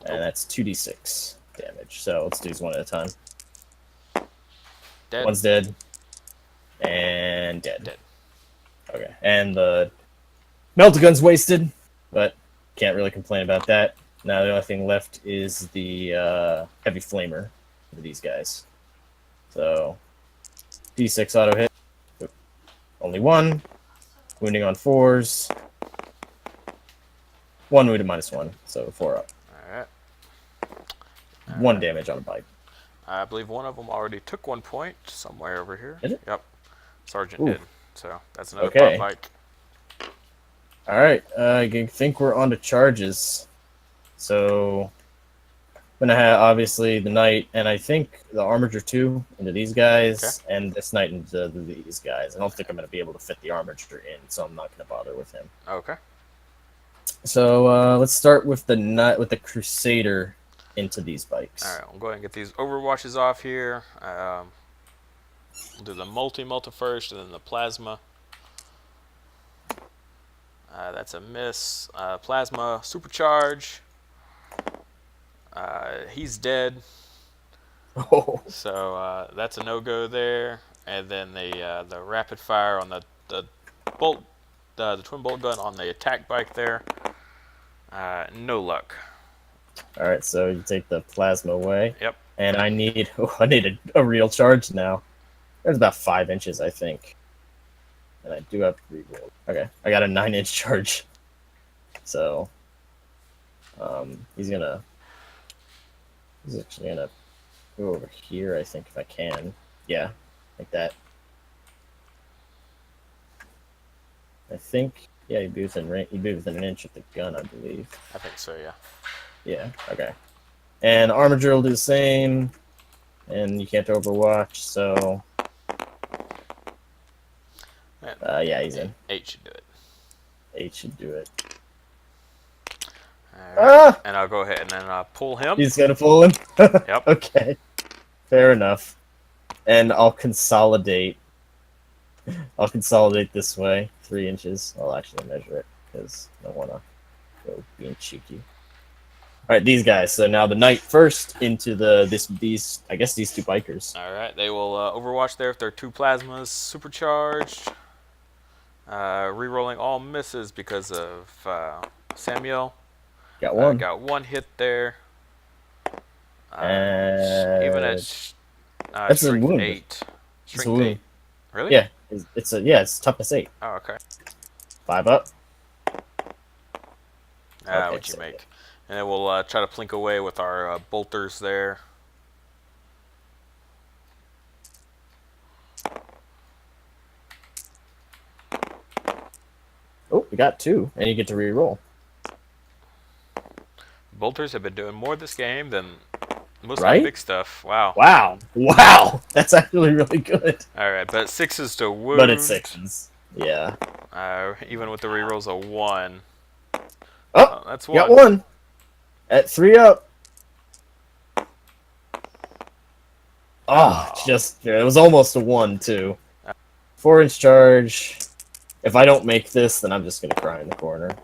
And that's 2d6 damage. So let's do these one at a time. Dead. One's dead. And dead. Dead. Okay. And the Melt-A-Gun's wasted, but can't really complain about that. Now the only thing left is the heavy flamer for these guys. So D6 auto hit. Only 1. Wounding on 4s. 1 wounded -1, so 4 up. Alright. 1 damage on a bike. I believe one of them already took 1 point somewhere over here. Did it? Yep. Sergeant Ooh. did. So that's another Okay. pop bike. Alright, I think we're on to charges. So I'm gonna have obviously the knight, and I think the armiger 2 into these guys, and this knight into these guys. I don't think I'm gonna be able to fit the armiger in, so I'm not gonna bother with him. Okay. So let's start with the Crusader into these bikes. Alright, we'll go ahead and get these overwatches off here. We'll do the multi first, and then the plasma. That's a miss. Plasma supercharge. He's dead. Oh, So that's a no-go there. And then the rapid fire on the bolt, the twin bolt gun on the attack bike there. No luck. all right. So you take the plasma away, Yep. and I need I need a real charge now. There's about 5 inches, I think, and I do have to reroll. Okay, I got a 9-inch charge. So, he's actually gonna go over here, I think, if I can. Yeah, like that. I think, yeah, he'd be within an inch of the gun, I believe. I think so, yeah. Yeah, okay. And Armiger will do the same, and you can't overwatch, so... yeah, he's in. 8 should do it. 8 should do it. Right. And I'll go ahead and then pull him. He's gonna pull him? Yep. Okay. Fair enough. And I'll consolidate. I'll consolidate this way, 3 inches. I'll actually measure it, because I don't want to go being cheeky. Alright, these guys. So now the knight first into these I guess these two bikers. Alright, they will overwatch there if they're 2 plasmas supercharged. Rerolling all misses because of Samuel. Got one. Got 1 hit there. And even at that's a wound. 8. It's a wound. 8. Really? Yeah, it's toughness 8. Oh, okay. 5 up. Okay, what'd you make? And then we'll try to plink away with our bolters there. Oh, we got 2, and you get to re-roll. Bolters have been doing more this game than most of Right? the big stuff. Wow. Wow! That's actually really good. Alright, but 6s to wound. But it's 6s. Yeah. Even with the rerolls of 1. Oh, that's 1. Got 1. At 3 up. Oh, it was almost a 1, too. 4-inch charge. If I don't make this, then I'm just going to cry in the corner.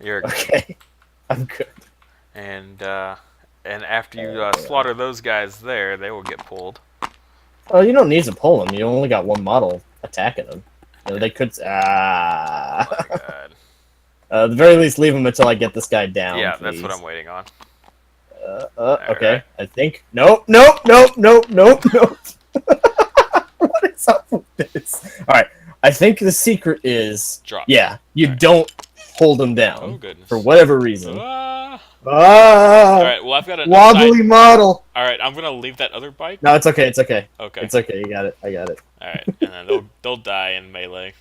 You're okay. I'm good. And after you slaughter those guys there, they will get pulled. Oh, you don't need to pull them. You only got 1 model attacking them. You know, they could... Oh my god. At the very least, leave him until I get this guy down. Yeah, please. that's what I'm waiting on. Okay. Right. I think. Nope. What is up with this? Alright. I think the secret is... Drop. Yeah, you don't hold him down. Oh, goodness. For whatever reason. Alright, well, I've got a wobbly model. Alright, I'm going to leave that other bike. No, it's okay. It's okay. Okay. It's okay. You got it. I got it. Alright, and then they'll die in melee.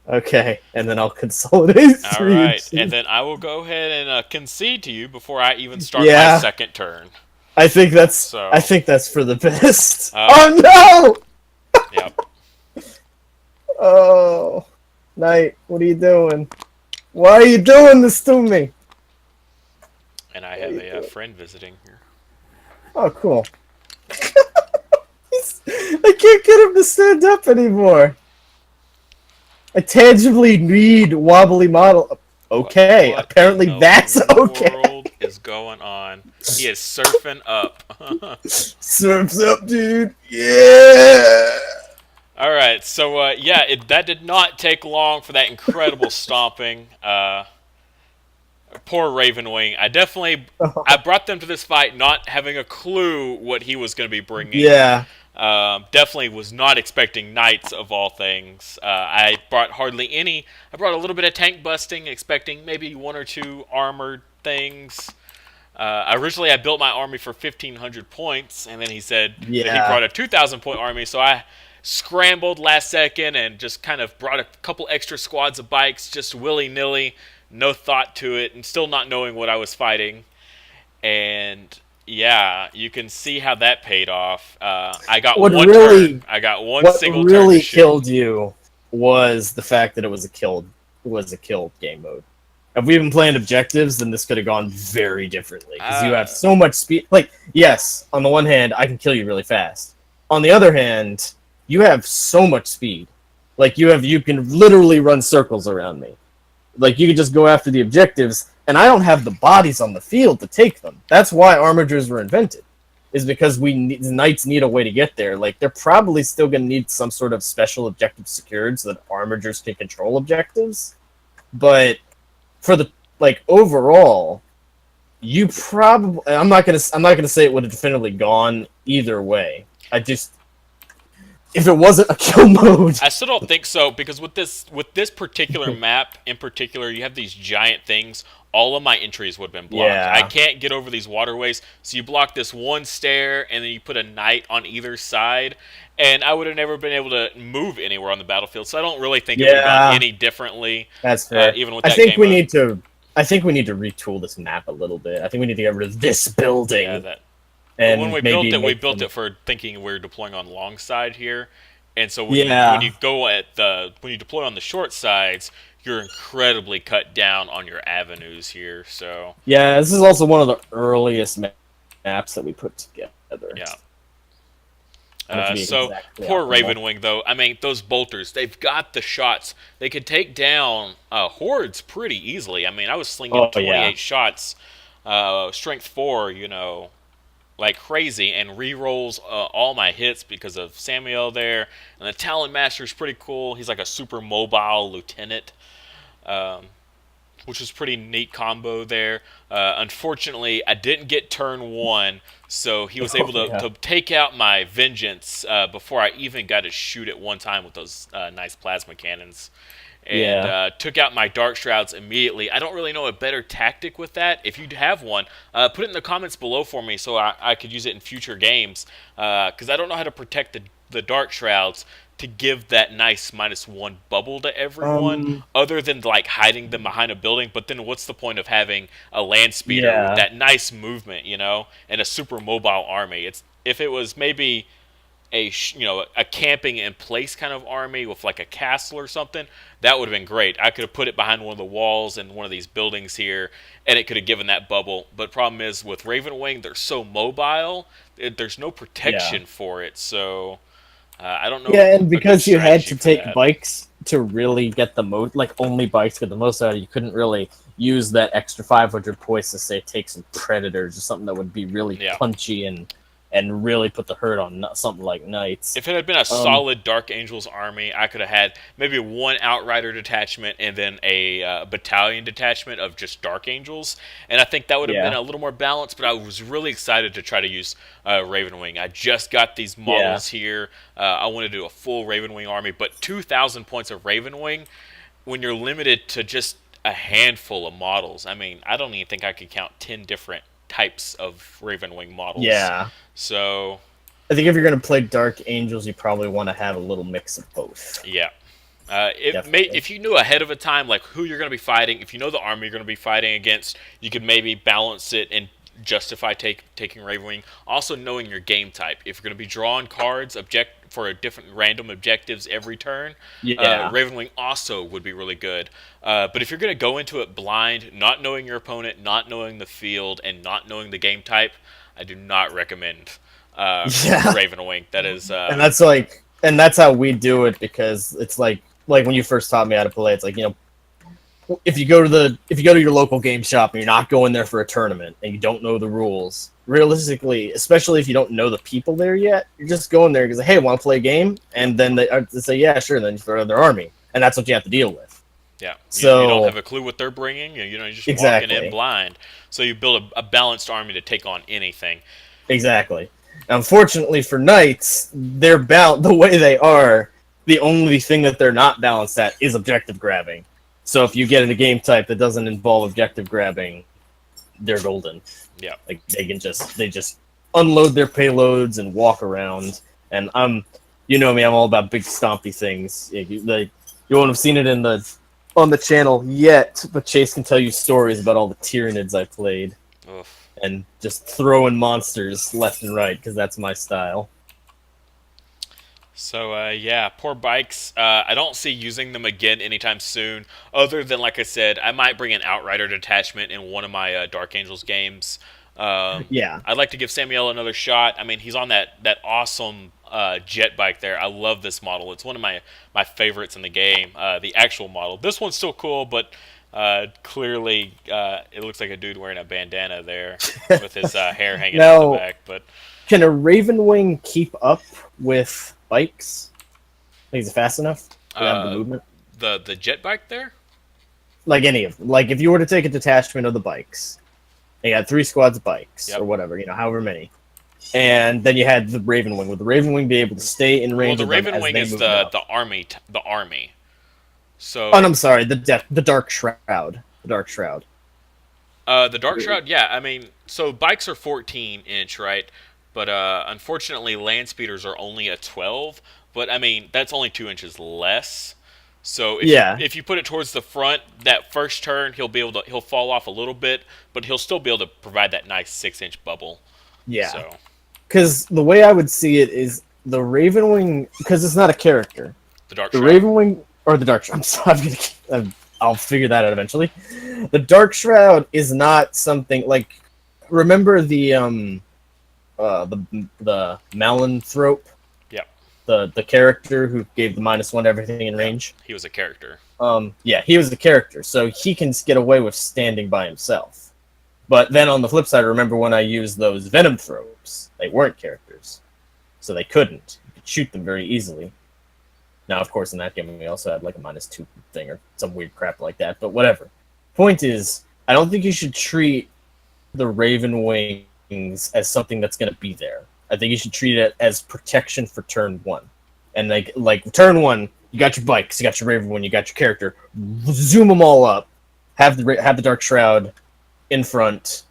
Okay, and then I'll consolidate. Alright, and then I will go ahead and concede to you before I even start my second turn. I think that's for the best. Oh no! Yep. Oh, Knight, what are you doing? Why are you doing this to me? And I have a friend visiting here. Oh, cool. I can't get him to stand up anymore. I tangibly need wobbly model. Okay, what apparently that's okay. What world is going on? He is surfing up. Surfs up, dude. Yeah. All right, so yeah, that did not take long for that incredible stomping. Poor Ravenwing. I brought them to this fight not having a clue what he was going to be bringing. Yeah. Definitely was not expecting knights of all things. I brought hardly any. I brought a little bit of tank busting, expecting maybe 1 or 2 armored things. Originally, I built my army for 1,500 points, and then he said that he brought a 2,000 point army, so I scrambled last second and just kind of brought a couple extra squads of bikes, just willy-nilly, no thought to it, and still not knowing what I was fighting. And yeah, you can see how that paid off. I got one turn. I got one single turn. What really killed you was the fact that it was a killed game mode. If we even planned objectives, then this could have gone very differently. Because you have so much speed. Like, yes, on the one hand, I can kill you really fast. On the other hand, you have so much speed. Like, you can literally run circles around me. Like, you can just go after the objectives, and I don't have the bodies on the field to take them. That's why armigers were invented. is because knights need a way to get there. Like, they're probably still going to need some sort of special objective secured so that armigers can control objectives. But for the like overall, you probably I'm not gonna say it would have definitively gone either way. I just if it wasn't a kill mode. I still don't think so because with this particular map in particular, you have these giant things. All of my entries would have been blocked. Yeah. I can't get over these waterways, so you block this one stair, and then you put a knight on either side, and I would have never been able to move anywhere on the battlefield. So I don't really think it would have gone any differently. That's fair. Even with I that think game we mode. need to. I think we need to retool this map a little bit. I think we need to get rid of this building. Yeah, that. And When we maybe built it, we make built them- it for thinking we are deploying on long side here, and so Yeah. when you go when you deploy on the short sides, you're incredibly cut down on your avenues here. So Yeah, this is also one of the earliest maps that we put together. yeah. Not to be So exactly poor optimal. Ravenwing though. I mean, those bolters, they've got the shots. They could take down hordes pretty easily. I mean, I was slinging 28 shots, strength 4, like crazy, and re-rolls all my hits because of Samuel there. And the Talon Master is pretty cool. He's like a super mobile lieutenant, which was pretty neat combo there. Unfortunately, I didn't get turn 1, so he was able to take out my Vengeance before I even got to shoot it one time with those nice plasma cannons. And took out my Dark Shrouds immediately. I don't really know a better tactic with that. If you have one, put it in the comments below for me so I could use it in future games. Because I don't know how to protect the Dark Shrouds to give that nice -1 bubble to everyone, other than like hiding them behind a building. But then what's the point of having a land speeder with that nice movement, and a super mobile army? If it was maybe a camping in place kind of army with like a castle or something, that would have been great. I could have put it behind one of the walls in one of these buildings here, and it could have given that bubble. But problem is with Ravenwing, they're so mobile, there's no protection for it. So I don't know. Yeah, and because you had to take that. bikes to really get the most, like only bikes get the most out of it, you couldn't really use that extra 500 points to say take some predators or something that would be really punchy and really put the hurt on something like knights. If it had been a solid Dark Angels army, I could have had maybe one Outrider detachment and then a battalion detachment of just Dark Angels, and I think that would have been a little more balanced. But I was really excited to try to use Ravenwing. I just got these models here. I wanted to do a full Ravenwing army, but 2,000 points of Ravenwing, when you're limited to just a handful of models. I mean, I don't even think I could count 10 different types of Ravenwing models. Yeah. So I think if you're going to play Dark Angels, you probably want to have a little mix of both. Yeah. If you knew ahead of a time like who you're going to be fighting, if you know the army you're going to be fighting against, you could maybe balance it and justify taking Ravenwing. Also knowing your game type. If you're going to be drawing cards for a different random objectives every turn, Ravenwing also would be really good. But if you're going to go into it blind, not knowing your opponent, not knowing the field, and not knowing the game type, I do not recommend Ravenwing. That is, and that's how we do it, because it's like when you first taught me how to play, it's like, if you go to your local game shop and you're not going there for a tournament and you don't know the rules, realistically, especially if you don't know the people there yet, you're just going there because, hey, want to play a game? And then they say, yeah, sure. And then you throw in their army, and that's what you have to deal with. Yeah, so you don't have a clue what they're bringing. You're just walking in blind. So you build a balanced army to take on anything. Exactly. Unfortunately for knights, they're the way they are. The only thing that they're not balanced at is objective grabbing. So if you get in a game type that doesn't involve objective grabbing, they're golden. Yeah, like they just unload their payloads and walk around. And you know me, I'm all about big stompy things. You won't have seen it on the channel yet, but Chase can tell you stories about all the Tyranids I played. Oof. And just throwing monsters left and right, because that's my style. So, poor bikes. I don't see using them again anytime soon, other than, like I said, I might bring an Outrider detachment in one of my Dark Angels games. I'd like to give Samuel another shot. I mean, he's on that awesome jet bike there. I love this model. It's one of my favorites in the game, the actual model. This one's still cool, but clearly it looks like a dude wearing a bandana there with his hair hanging out the back. But Can a Ravenwing keep up with bikes? Like, is it fast enough to have the Uh, movement? the jet bike there. Like any of them. Like if you were to take a detachment of the bikes, and you had 3 squads of bikes or Yep. whatever, however many, and then you had the Ravenwing. Would the Ravenwing be able to stay in Well, range the of them as Ravenwing they is moved out? the army the army. Oh, and So I'm sorry, the Dark Shroud. The Dark Shroud. the Dark Shroud, yeah. I mean, so bikes are 14-inch, right? But unfortunately, land speeders are only a 12. But I mean, that's only 2 inches less. So Yeah, if you put it towards the front, that first turn he'll fall off a little bit, but he'll still be able to provide that nice 6-inch bubble. yeah. So Because the way I would see it is the Ravenwing, because it's not a character. the Dark The Shroud. Ravenwing or the Dark Shroud. I'm sorry, I'll figure that out eventually. The Dark Shroud is not something like. Remember the Malanthrope, Yep. the character who gave the -1 to everything in Yeah. range. He was a character. Yeah, he was the character, so he can get away with standing by himself. But then on the flip side, remember when I used those Venom Thropes? They weren't characters, so they couldn't. You could shoot them very easily. Now, of course, in that game, we also had like a -2 thing or some weird crap like that, but whatever. Point is, I don't think you should treat the Raven Wings as something that's going to be there. I think you should treat it as protection for turn 1. And like turn 1, you got your bikes, you got your Raven Wing, you got your character. Zoom them all up. Have the Dark Shroud in front,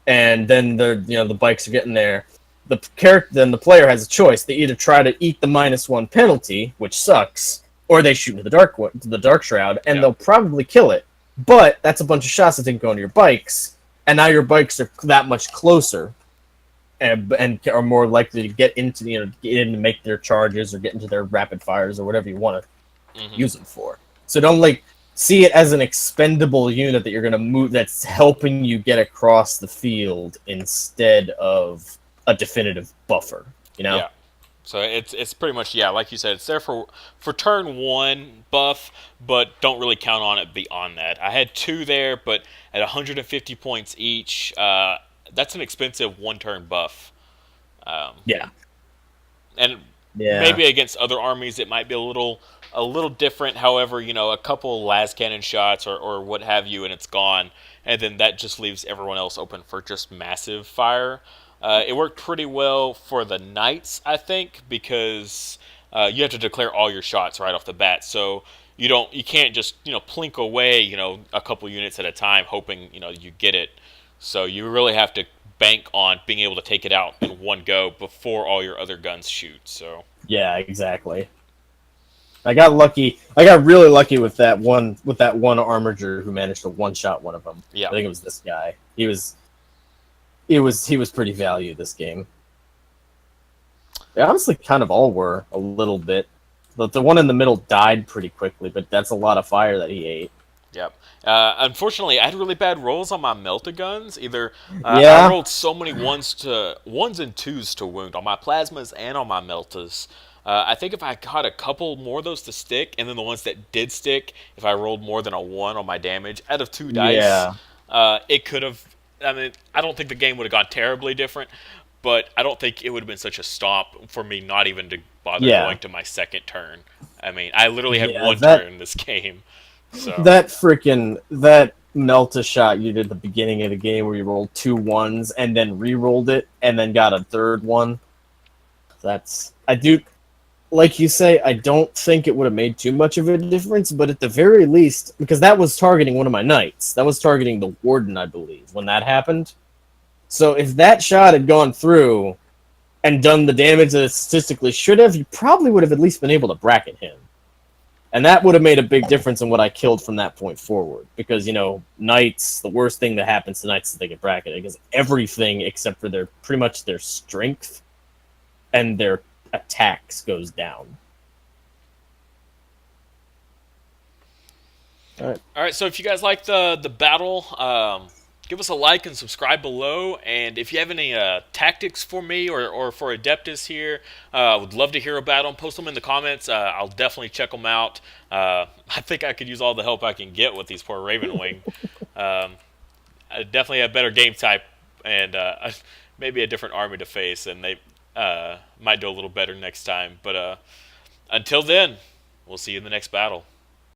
and then the bikes are getting there. Then the player has a choice. They either try to eat the -1 penalty, which sucks, or they shoot into the Dark Shroud, and they'll probably kill it. But that's a bunch of shots that didn't go into your bikes, and now your bikes are that much closer, and are more likely to get into get in to make their charges or get into their rapid fires or whatever you want to use them for. So don't see it as an expendable unit that you're going to move that's helping you get across the field instead of a definitive buffer, Yeah. So it's pretty much, yeah, like you said, it's there for turn 1 buff, but don't really count on it beyond that. I had 2 there, but at 150 points each, that's an expensive 1-turn buff. Yeah. And Yeah. maybe against other armies it might be a little different. However, a couple las cannon shots or what have you, and it's gone, and then that just leaves everyone else open for just massive fire. It worked pretty well for the knights, I think, because you have to declare all your shots right off the bat. So you can't just plink away a couple units at a time hoping you get it. So you really have to bank on being able to take it out in one go before all your other guns shoot. So Yeah, exactly. I got lucky. I got really lucky with that one armiger who managed to one-shot one of them. yeah, I think it was this guy. He was pretty value this game. They honestly kind of all were a little bit. The one in the middle died pretty quickly, but that's a lot of fire that he ate. yep. Unfortunately, I had really bad rolls on my melta guns. Either I Yeah. rolled so many ones and twos to wound on my plasmas and on my meltas. I think if I got a couple more of those to stick, and then the ones that did stick, if I rolled more than a 1 on my damage out of 2 dice, Yeah. it could have. I mean, I don't think the game would have gone terribly different, but I don't think it would have been such a stomp for me not even to bother going to my second turn. I mean, I literally had one turn in this game. So That Melta shot you did at the beginning of the game where you rolled 2 1s and then re-rolled it and then got a third one. I do, like you say, I don't think it would have made too much of a difference, but at the very least, because that was targeting one of my knights. That was targeting the warden, I believe, when that happened. So if that shot had gone through and done the damage that it statistically should have, you probably would have at least been able to bracket him. And that would have made a big difference in what I killed from that point forward. Because, knights, the worst thing that happens to knights is they get bracketed. Because everything except for pretty much their strength and their attacks goes down. all right. So if you guys like the battle, give us a like and subscribe below. And if you have any tactics for me or for Adeptus here, I would love to hear about them. Post them in the comments. I'll definitely check them out. I think I could use all the help I can get with these poor Ravenwing. I definitely have better game type and maybe a different army to face. And might do a little better next time. But until then, we'll see you in the next battle.